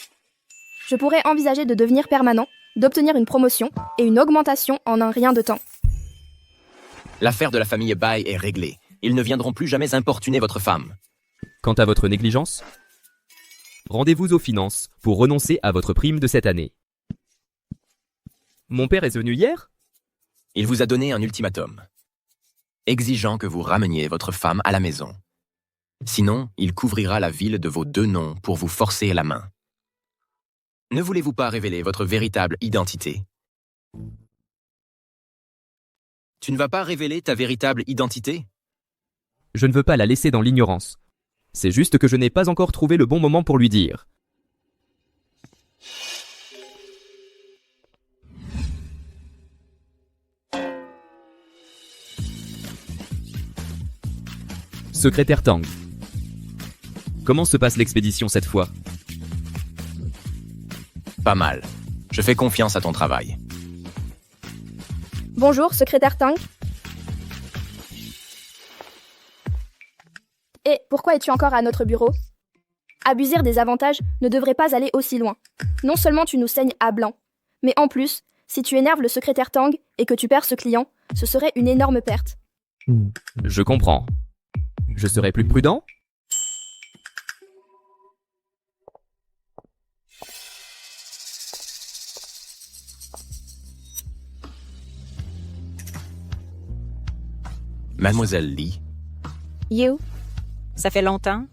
je pourrais envisager de devenir permanent, d'obtenir une promotion et une augmentation en un rien de temps. L'affaire de la famille Bai est réglée. Ils ne viendront plus jamais importuner votre femme. Quant à votre négligence, rendez-vous aux finances pour renoncer à votre prime de cette année. Mon père est venu hier? Il vous a donné un ultimatum, exigeant que vous rameniez votre femme à la maison. Sinon, il couvrira la ville de vos 2 noms pour vous forcer la main. Ne voulez-vous pas révéler votre véritable identité? Tu ne vas pas révéler ta véritable identité? Je ne veux pas la laisser dans l'ignorance. C'est juste que je n'ai pas encore trouvé le bon moment pour lui dire. Secrétaire Tang. Comment se passe l'expédition cette fois? Pas mal. Je fais confiance à ton travail. Bonjour, secrétaire Tang. Et pourquoi es-tu encore à notre bureau? Abuser des avantages ne devrait pas aller aussi loin. Non seulement tu nous saignes à blanc, mais en plus, si tu énerves le secrétaire Tang et que tu perds ce client, ce serait une énorme perte. Je comprends. Je serai plus prudent? Mademoiselle Lee, You? Ça fait longtemps?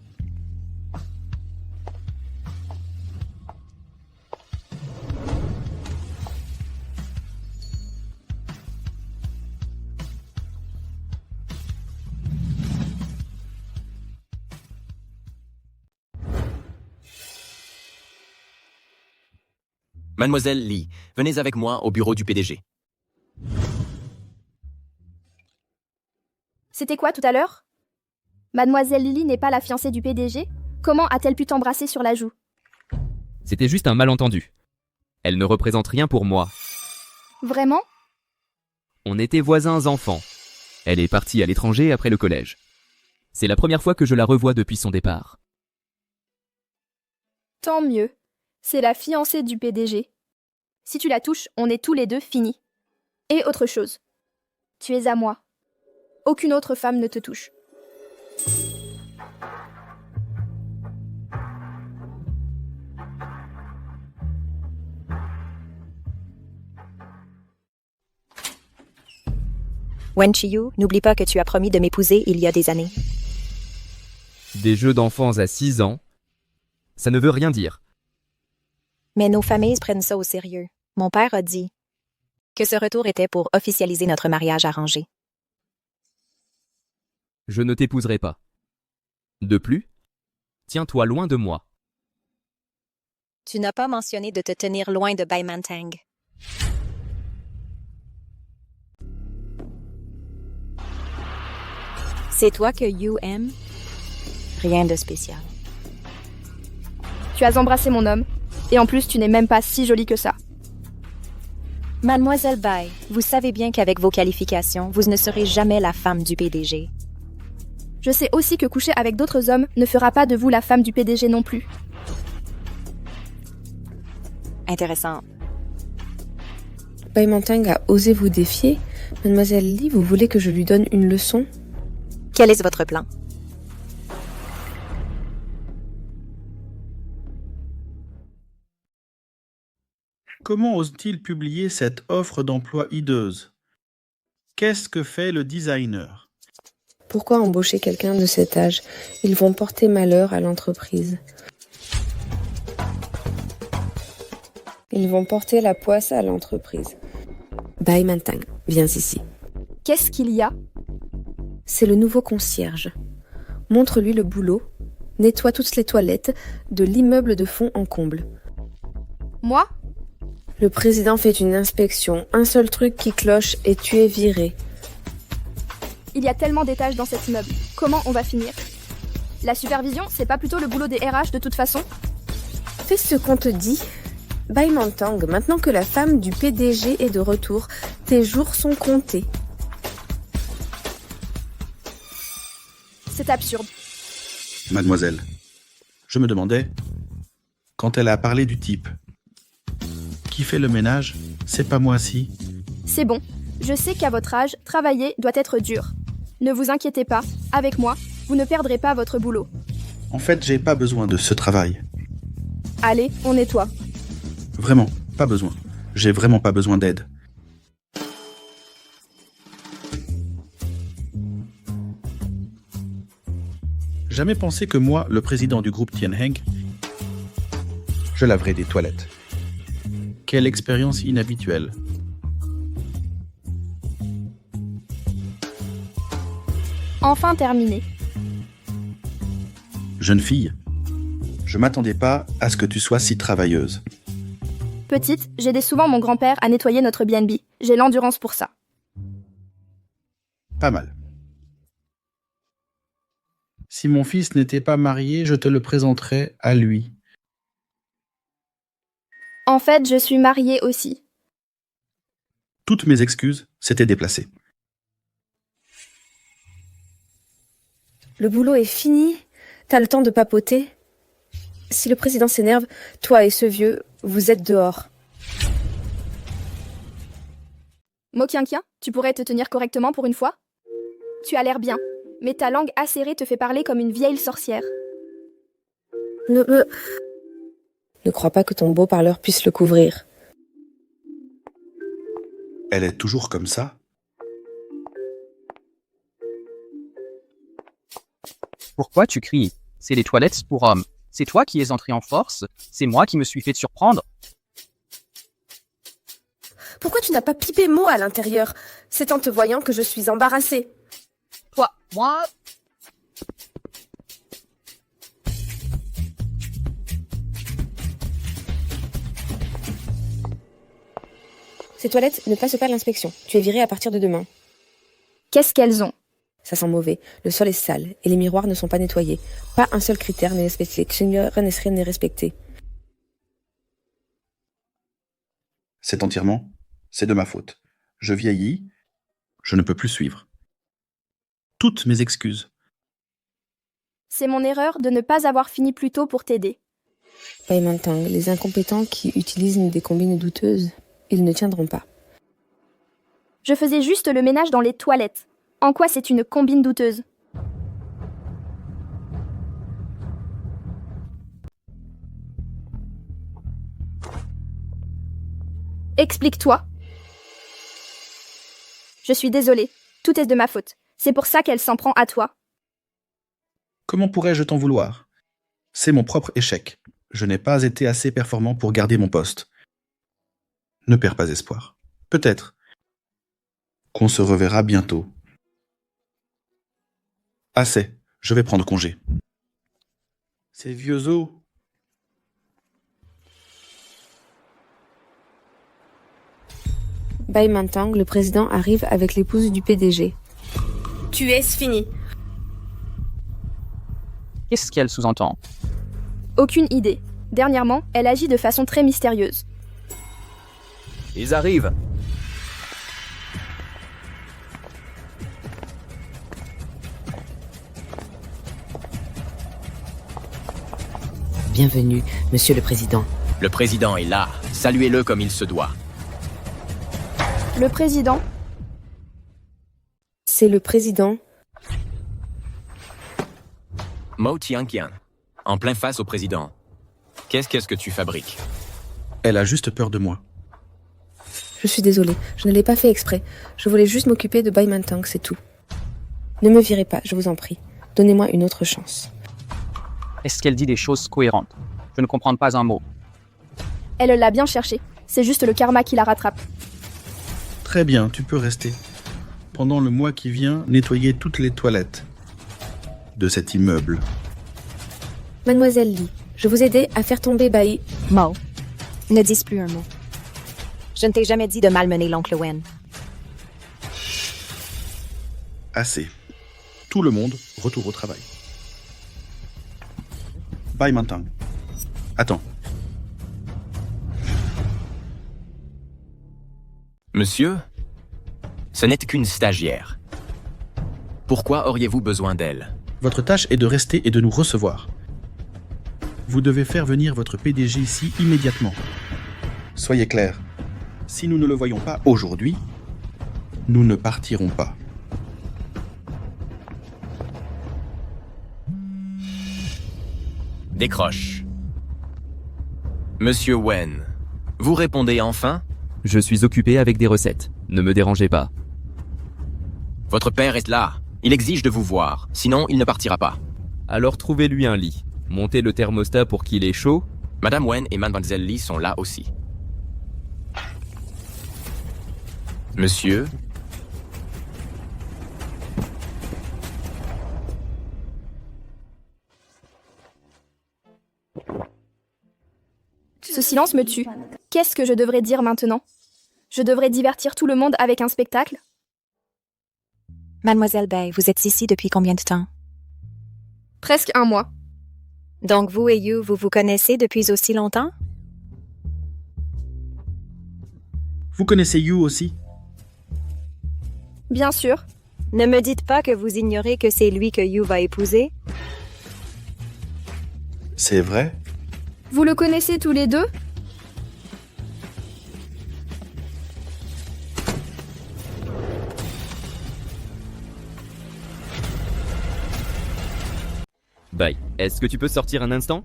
Mademoiselle Lee, venez avec moi au bureau du PDG. C'était quoi tout à l'heure? Mademoiselle Lily n'est pas la fiancée du PDG? Comment a-t-elle pu t'embrasser sur la joue? C'était juste un malentendu. Elle ne représente rien pour moi. Vraiment? On était voisins enfants. Elle est partie à l'étranger après le collège. C'est la première fois que je la revois depuis son départ. Tant mieux. C'est la fiancée du PDG. Si tu la touches, on est tous les deux finis. Et autre chose. Tu es à moi. Aucune autre femme ne te touche. Wen Chiyu, n'oublie pas que tu as promis de m'épouser il y a des années. Des jeux d'enfants à 6 ans, ça ne veut rien dire. Mais nos familles prennent ça au sérieux. Mon père a dit que ce retour était pour officialiser notre mariage arrangé. Je ne t'épouserai pas. De plus, tiens-toi loin de moi. Tu n'as pas mentionné de te tenir loin de Bai Mantang. C'est toi que You aime? Rien de spécial. Tu as embrassé mon homme, et en plus tu n'es même pas si jolie que ça. Mademoiselle Bai, vous savez bien qu'avec vos qualifications, vous ne serez jamais la femme du PDG. Je sais aussi que coucher avec d'autres hommes ne fera pas de vous la femme du PDG non plus. Intéressant. Bai Mantang a osé vous défier. Mademoiselle Lee, vous voulez que je lui donne une leçon? Quel est votre plan? Comment ose-t-il publier cette offre d'emploi hideuse? Qu'est-ce que fait le designer? Pourquoi embaucher quelqu'un de cet âge? Ils vont porter malheur à l'entreprise. Ils vont porter la poisse à l'entreprise. Bai Mantang, viens ici. Qu'est-ce qu'il y a? C'est le nouveau concierge. Montre-lui le boulot. Nettoie toutes les toilettes de l'immeuble de fond en comble. Moi? Le président fait une inspection. Un seul truc qui cloche et tu es viré. Il y a tellement d'étages dans cet immeuble. Comment on va finir? La supervision, c'est pas plutôt le boulot des RH de toute façon? Fais ce qu'on te dit. Bai Mantang, maintenant que la femme du PDG est de retour, tes jours sont comptés. C'est absurde. Mademoiselle, je me demandais, quand elle a parlé du type, qui fait le ménage, c'est pas moi si. C'est bon. Je sais qu'à votre âge, travailler doit être dur. Ne vous inquiétez pas, avec moi, vous ne perdrez pas votre boulot. En fait, j'ai pas besoin de ce travail. Allez, on nettoie. Vraiment, pas besoin. J'ai vraiment pas besoin d'aide. Jamais pensé que moi, le président du groupe Tianheng, je laverais des toilettes. Quelle expérience inhabituelle. Enfin terminé. Jeune fille, je m'attendais pas à ce que tu sois si travailleuse. Petite, j'aidais souvent mon grand-père à nettoyer notre BNB. J'ai l'endurance pour ça. Pas mal. Si mon fils n'était pas marié, je te le présenterais à lui. En fait, je suis mariée aussi. Toutes mes excuses s'étaient déplacées. Le boulot est fini. T'as le temps de papoter. Si le président s'énerve, toi et ce vieux, vous êtes dehors. Mokienkia, tu pourrais te tenir correctement pour une fois? Tu as l'air bien, mais ta langue acérée te fait parler comme une vieille sorcière. Ne crois pas que ton beau parleur puisse le couvrir. Elle est toujours comme ça? Pourquoi tu cries? C'est les toilettes pour hommes. C'est toi qui es entré en force? C'est moi qui me suis fait surprendre? Pourquoi tu n'as pas pipé mot à l'intérieur? C'est en te voyant que je suis embarrassée. Moi? Ces toilettes ne passent pas l'inspection. Tu es virée à partir de demain. Qu'est-ce qu'elles ont? Ça sent mauvais. Le sol est sale et les miroirs ne sont pas nettoyés. Pas un seul critère n'est respecté. N'est respecté. C'est de ma faute. Je vieillis, je ne peux plus suivre. Toutes mes excuses. C'est mon erreur de ne pas avoir fini plus tôt pour t'aider. Paimantang, les incompétents qui utilisent des combines douteuses, ils ne tiendront pas. Je faisais juste le ménage dans les toilettes. En quoi c'est une combine douteuse? Explique-toi. Je suis désolée. Tout est de ma faute. C'est pour ça qu'elle s'en prend à toi. Comment pourrais-je t'en vouloir? C'est mon propre échec. Je n'ai pas été assez performant pour garder mon poste. Ne perds pas espoir. Peut-être qu'on se reverra bientôt. Assez, je vais prendre congé. Ces vieux os. Baimantang, le président arrive avec l'épouse du PDG. Tu es fini. Qu'est-ce qu'elle sous-entend? Aucune idée. Dernièrement, elle agit de façon très mystérieuse. Ils arrivent. Bienvenue, monsieur le président. Le président est là. Saluez-le comme il se doit. Le président? C'est le président. Mo Tianqian, en plein face au président. Qu'est-ce que tu fabriques? Elle a juste peur de moi. Je suis désolée, je ne l'ai pas fait exprès. Je voulais juste m'occuper de Baimantang, c'est tout. Ne me virez pas, je vous en prie. Donnez-moi une autre chance. Est-ce qu'elle dit des choses cohérentes? Je ne comprends pas un mot. Elle l'a bien cherché. C'est juste le karma qui la rattrape. Très bien, tu peux rester. Pendant le mois qui vient, nettoyer toutes les toilettes de cet immeuble. Mademoiselle Lee, je vous aidais à faire tomber Bai. Mo, ne dis plus un mot. Je ne t'ai jamais dit de malmener l'oncle Wen. Assez. Tout le monde retourne au travail. Baimantang. Attends. Monsieur, ce n'est qu'une stagiaire. Pourquoi auriez-vous besoin d'elle? Votre tâche est de rester et de nous recevoir. Vous devez faire venir votre PDG ici immédiatement. Soyez clair. Si nous ne le voyons pas aujourd'hui, nous ne partirons pas. Décroche. Monsieur Wen, vous répondez enfin? Je suis occupé avec des recettes. Ne me dérangez pas. Votre père est là. Il exige de vous voir. Sinon, il ne partira pas. Alors trouvez-lui un lit. Montez le thermostat pour qu'il ait chaud. Madame Wen et Mademoiselle Lee sont là aussi. Monsieur? Ce silence me tue. Qu'est-ce que je devrais dire maintenant? Je devrais divertir tout le monde avec un spectacle? Mademoiselle Bai, vous êtes ici depuis combien de temps? Presque un mois. Donc vous et You, vous vous connaissez depuis aussi longtemps? Vous connaissez You aussi? Bien sûr. Ne me dites pas que vous ignorez que c'est lui que You va épouser? C'est vrai? Vous le connaissez tous les deux? Bye. Est-ce que tu peux sortir un instant?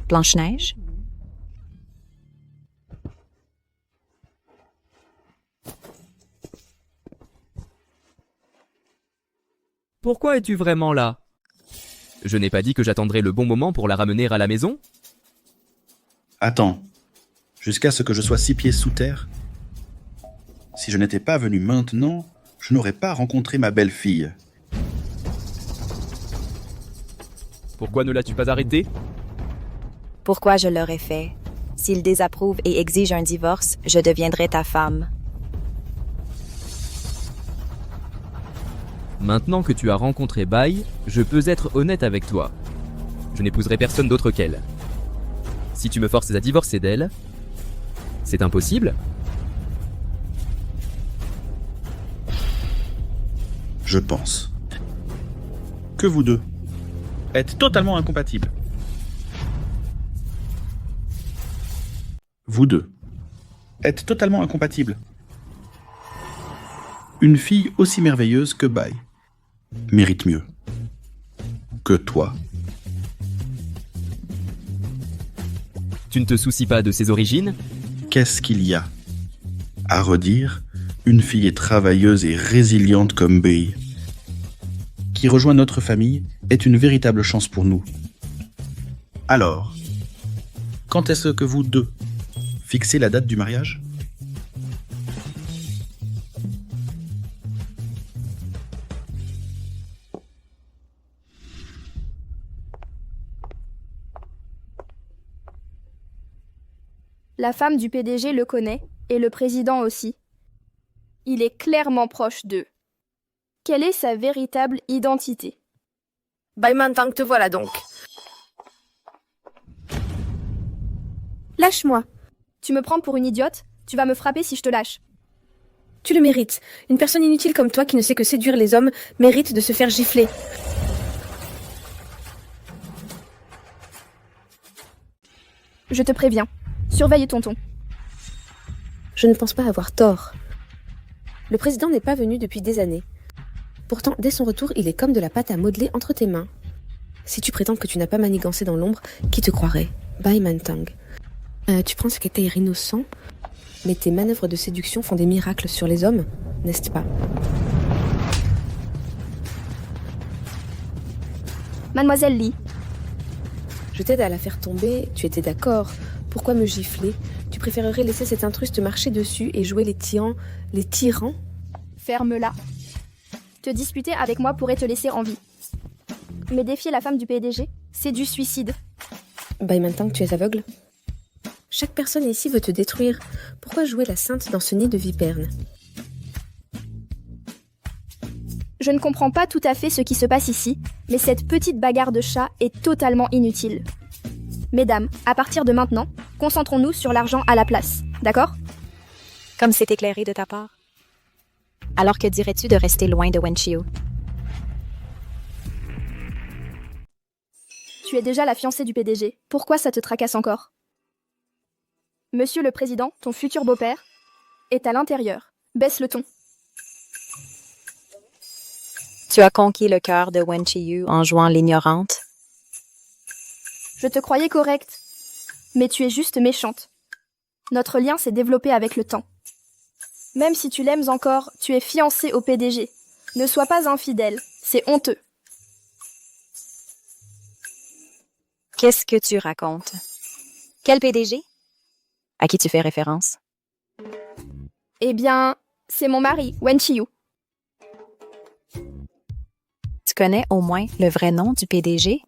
Blanche-Neige? Pourquoi es-tu vraiment là? Je n'ai pas dit que j'attendrais le bon moment pour la ramener à la maison? Attends. Jusqu'à ce que je sois 6 pieds sous terre? Si je n'étais pas venu maintenant, je n'aurais pas rencontré ma belle-fille. Pourquoi ne l'as-tu pas arrêté? Pourquoi je l'aurais fait? S'il désapprouve et exige un divorce, je deviendrai ta femme. Maintenant que tu as rencontré Bai, je peux être honnête avec toi. Je n'épouserai personne d'autre qu'elle. Si tu me forces à divorcer d'elle, c'est impossible? Je pense que vous deux êtes totalement incompatibles. Vous deux êtes totalement incompatibles. Une fille aussi merveilleuse que Bai mérite mieux que toi. Tu ne te soucies pas de ses origines? Qu'est-ce qu'il y a à redire? Une fille travailleuse et résiliente comme Bai, qui rejoint notre famille, est une véritable chance pour nous. Alors, quand est-ce que vous deux fixez la date du mariage? La femme du PDG le connaît, et le président aussi. Il est clairement proche d'eux. Quelle est sa véritable identité? Baïmantang, te voilà donc. Lâche-moi. Tu me prends pour une idiote? Tu vas me frapper si je te lâche. Tu le mérites. Une personne inutile comme toi qui ne sait que séduire les hommes mérite de se faire gifler. Je te préviens. Surveille ton ton. Je ne pense pas avoir tort. Le président n'est pas venu depuis des années. Pourtant, dès son retour, il est comme de la pâte à modeler entre tes mains. Si tu prétends que tu n'as pas manigancé dans l'ombre, qui te croirait? Baïmantang. Tu prends ce qu'était innocent, mais tes manœuvres de séduction font des miracles sur les hommes, n'est-ce pas? Mademoiselle Lee. Je t'aide à la faire tomber, tu étais d'accord. Pourquoi me gifler? Tu préférerais laisser cet intrus te marcher dessus et jouer les tyrans? Ferme-la. Te disputer avec moi pourrait te laisser en vie. Mais défier la femme du PDG, c'est du suicide. Baïmantang, tu es aveugle? Chaque personne ici veut te détruire. Pourquoi jouer la sainte dans ce nid de vipernes? Je ne comprends pas tout à fait ce qui se passe ici, mais cette petite bagarre de chat est totalement inutile. Mesdames, à partir de maintenant, concentrons-nous sur l'argent à la place, d'accord? Comme c'est éclairé de ta part. Alors que dirais-tu de rester loin de Wenqiu? Tu es déjà la fiancée du PDG. Pourquoi ça te tracasse encore? Monsieur le Président, ton futur beau-père, est à l'intérieur. Baisse le ton. Tu as conquis le cœur de Wenqiu en jouant l'ignorante? Je te croyais correcte, mais tu es juste méchante. Notre lien s'est développé avec le temps. Même si tu l'aimes encore, tu es fiancée au PDG. Ne sois pas infidèle, c'est honteux. Qu'est-ce que tu racontes? Quel PDG? À qui tu fais référence? Eh bien, c'est mon mari, Wenqiu. Tu connais au moins le vrai nom du PDG?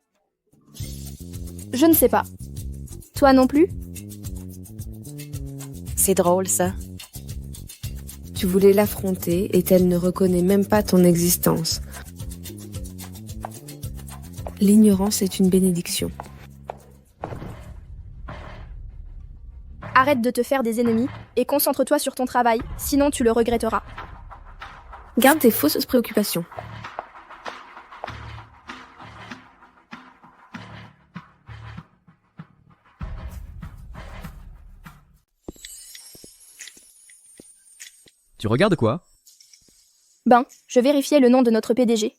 Je ne sais pas. Toi non plus? C'est drôle, ça. Tu voulais l'affronter et elle ne reconnaît même pas ton existence. L'ignorance est une bénédiction. Arrête de te faire des ennemis et concentre-toi sur ton travail, sinon tu le regretteras. Garde tes fausses préoccupations. Tu regardes quoi? Ben, je vérifiais le nom de notre PDG.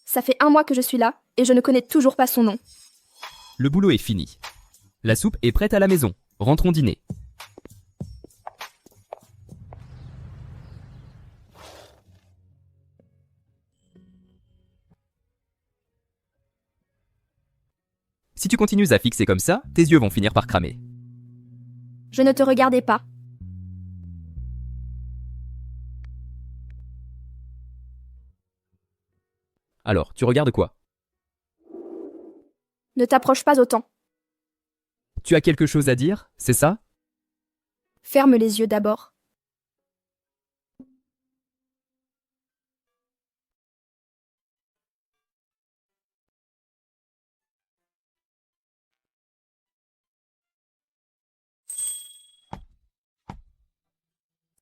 Ça fait 1 mois que je suis là et je ne connais toujours pas son nom. Le boulot est fini. La soupe est prête à la maison. Rentrons dîner. Si tu continues à fixer comme ça, tes yeux vont finir par cramer. Je ne te regardais pas. Alors, tu regardes quoi? Ne t'approche pas autant. Tu as quelque chose à dire, c'est ça? Ferme les yeux d'abord.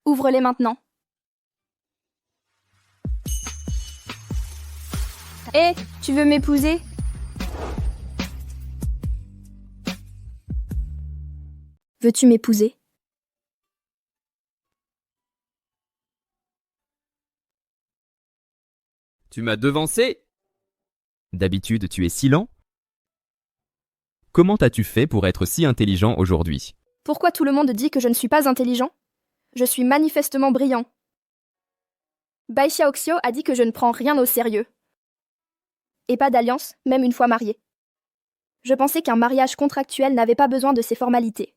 Ouvre-les maintenant. Hé, tu veux m'épouser? Veux-tu m'épouser? Tu m'as devancé? D'habitude, tu es si lent. Comment as-tu fait pour être si intelligent aujourd'hui? Pourquoi tout le monde dit que je ne suis pas intelligent? Je suis manifestement brillant. Bai Xiaoxiu a dit que je ne prends rien au sérieux. Et pas d'alliance, même une fois mariée. Je pensais qu'un mariage contractuel n'avait pas besoin de ces formalités.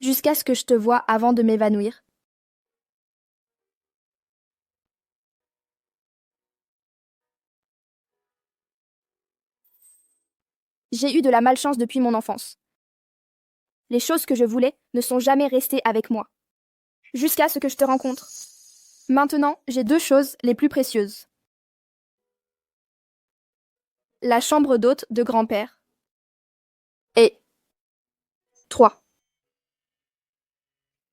Jusqu'à ce que je te voie avant de m'évanouir. J'ai eu de la malchance depuis mon enfance. Les choses que je voulais ne sont jamais restées avec moi. Jusqu'à ce que je te rencontre. Maintenant, j'ai 2 choses les plus précieuses. La chambre d'hôte de grand-père. Et 3.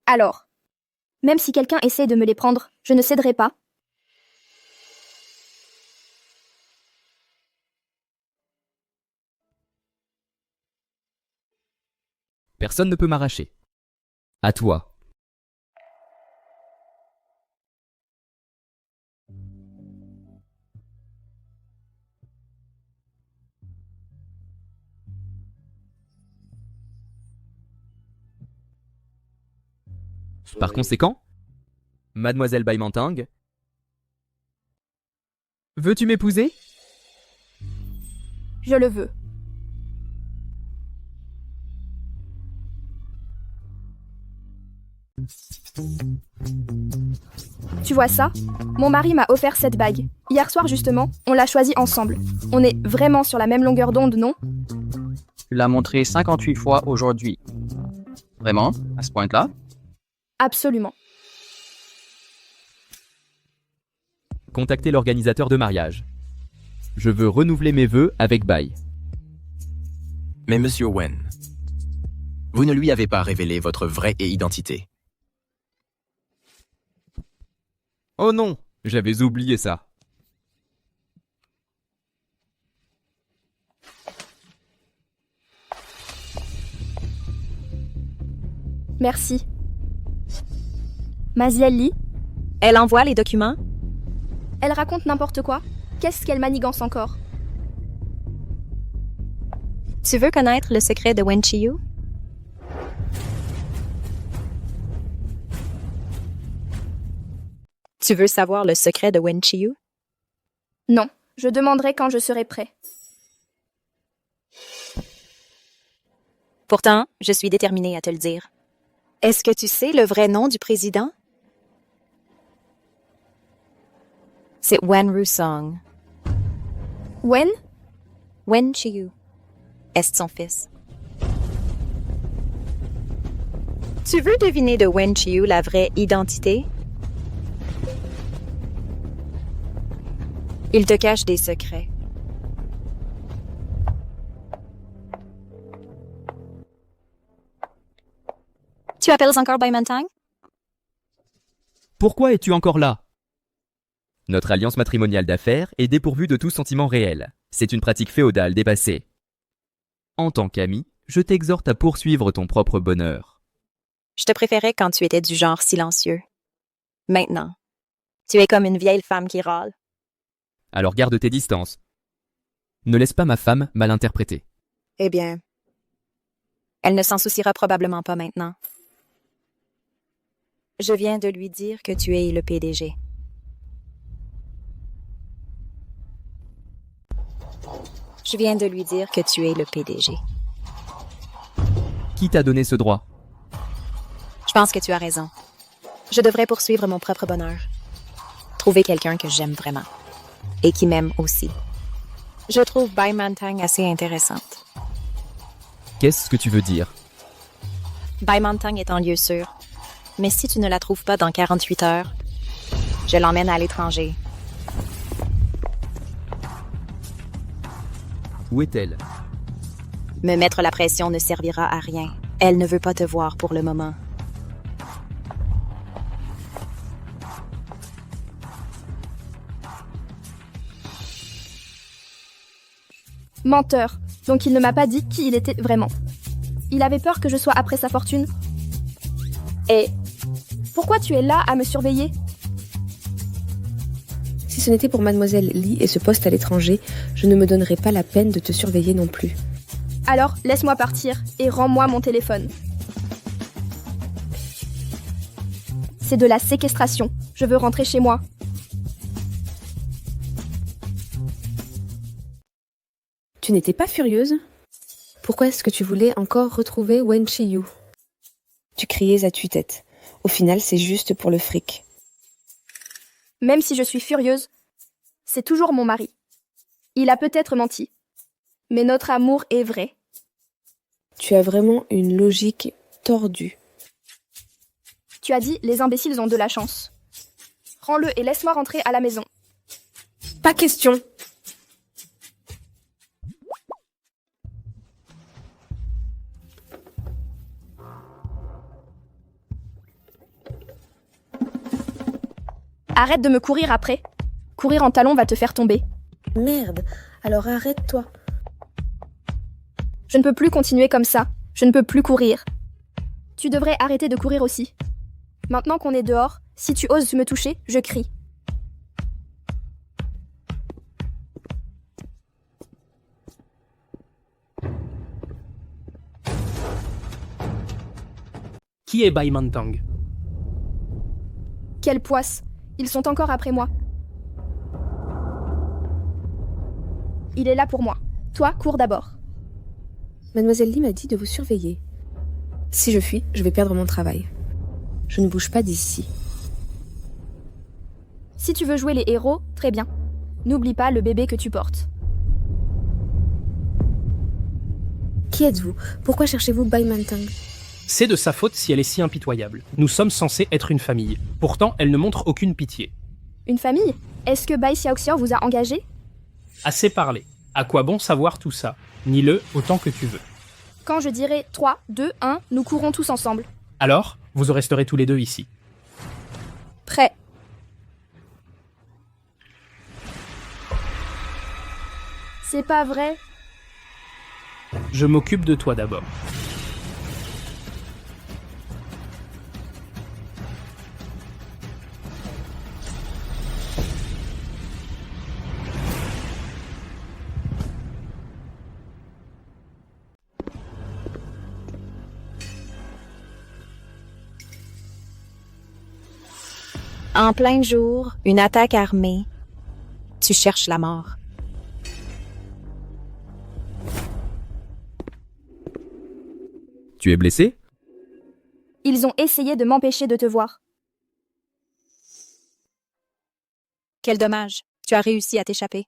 Alors, même si quelqu'un essaie de me les prendre, je ne céderai pas. Personne ne peut m'arracher. À toi. Par conséquent, Mademoiselle Bai Mantang, veux-tu m'épouser? Je le veux. Tu vois ça? Mon mari m'a offert cette bague. Hier soir justement, on l'a choisie ensemble. On est vraiment sur la même longueur d'onde, non? Tu l'as montré 58 fois aujourd'hui. Vraiment? À ce point-là? Absolument. Contactez l'organisateur de mariage. Je veux renouveler mes vœux avec Bai. Mais Monsieur Wen, vous ne lui avez pas révélé votre vraie identité. Oh non, j'avais oublié ça. Merci. Maziel Li? Elle envoie les documents? Elle raconte n'importe quoi. Qu'est-ce qu'elle manigance encore? Tu veux connaître le secret de Wen Qiyu? Tu veux savoir le secret de Wen Qiyu? Non, je demanderai quand je serai prêt. Pourtant, je suis déterminée à te le dire. Est-ce que tu sais le vrai nom du président? C'est Wen Rusong. Wen? Wen Qiyu. Est son fils. Tu veux deviner de Wen Chiu la vraie identité? Il te cache des secrets. Tu appelles encore Bai Mantang? Pourquoi es-tu encore là? Notre alliance matrimoniale d'affaires est dépourvue de tout sentiment réel. C'est une pratique féodale dépassée. En tant qu'ami, je t'exhorte à poursuivre ton propre bonheur. Je te préférais quand tu étais du genre silencieux. Maintenant, tu es comme une vieille femme qui râle. Alors garde tes distances. Ne laisse pas ma femme mal interpréter. Eh bien, elle ne s'en souciera probablement pas maintenant. Je viens de lui dire que tu es le PDG. Je viens de lui dire que tu es le PDG. Qui t'a donné ce droit? Je pense que tu as raison. Je devrais poursuivre mon propre bonheur. Trouver quelqu'un que j'aime vraiment. Et qui m'aime aussi. Je trouve Bai Mantang assez intéressante. Qu'est-ce que tu veux dire? Bai Mantang est en lieu sûr. Mais si tu ne la trouves pas dans 48 heures, je l'emmène à l'étranger. Où est-elle? Me mettre la pression ne servira à rien. Elle ne veut pas te voir pour le moment. Menteur. Donc il ne m'a pas dit qui il était vraiment. Il avait peur que je sois après sa fortune. Et pourquoi tu es là à me surveiller? Si ce n'était pour Mademoiselle Li et ce poste à l'étranger, je ne me donnerais pas la peine de te surveiller non plus. Alors, laisse-moi partir et rends-moi mon téléphone. C'est de la séquestration. Je veux rentrer chez moi. Tu n'étais pas furieuse? Pourquoi est-ce que tu voulais encore retrouver Wen Chiu? Tu criais à tue-tête. Au final, c'est juste pour le fric. Même si je suis furieuse, c'est toujours mon mari. Il a peut-être menti, mais notre amour est vrai. Tu as vraiment une logique tordue. Tu as dit, les imbéciles ont de la chance. Rends-le et laisse-moi rentrer à la maison. Pas question. Arrête de me courir après. Courir en talons va te faire tomber. Merde, alors arrête-toi. Je ne peux plus continuer comme ça. Je ne peux plus courir. Tu devrais arrêter de courir aussi. Maintenant qu'on est dehors, si tu oses me toucher, je crie. Qui est Bai Mantang? Quelle poisse! Ils sont encore après moi. Il est là pour moi. Toi, cours d'abord. Mademoiselle Li m'a dit de vous surveiller. Si je fuis, je vais perdre mon travail. Je ne bouge pas d'ici. Si tu veux jouer les héros, très bien. N'oublie pas le bébé que tu portes. Qui êtes-vous? Pourquoi cherchez-vous Bai Mantang? C'est de sa faute si elle est si impitoyable. Nous sommes censés être une famille. Pourtant, elle ne montre aucune pitié. Une famille? Est-ce que Bai Xiaoxiao vous a engagé? Assez parlé. À quoi bon savoir tout ça? Nie-le autant que tu veux. Quand je dirai 3, 2, 1, nous courons tous ensemble. Alors, vous resterez tous les deux ici. Prêt. C'est pas vrai. Je m'occupe de toi d'abord. En plein jour, une attaque armée. Tu cherches la mort. Tu es blessé? Ils ont essayé de m'empêcher de te voir. Quel dommage. Tu as réussi à t'échapper.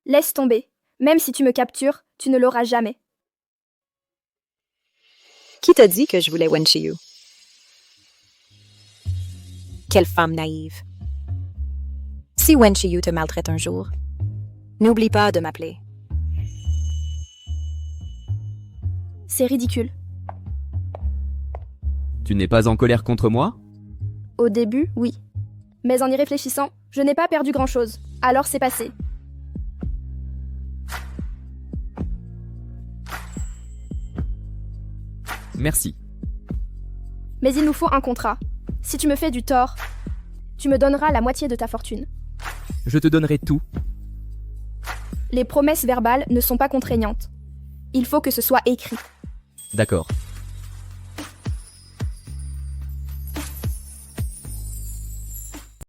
Laisse tomber. Même si tu me captures, tu ne l'auras jamais. Qui t'a dit que je voulais Wen Chiu? Quelle femme naïve. Si Wen Shiyu te maltraite un jour, n'oublie pas de m'appeler. C'est ridicule. Tu n'es pas en colère contre moi? Au début, oui. Mais en y réfléchissant, je n'ai pas perdu grand-chose. Alors c'est passé. Merci. Mais il nous faut un contrat. Si tu me fais du tort, tu me donneras la moitié de ta fortune. Je te donnerai tout. Les promesses verbales ne sont pas contraignantes. Il faut que ce soit écrit. D'accord.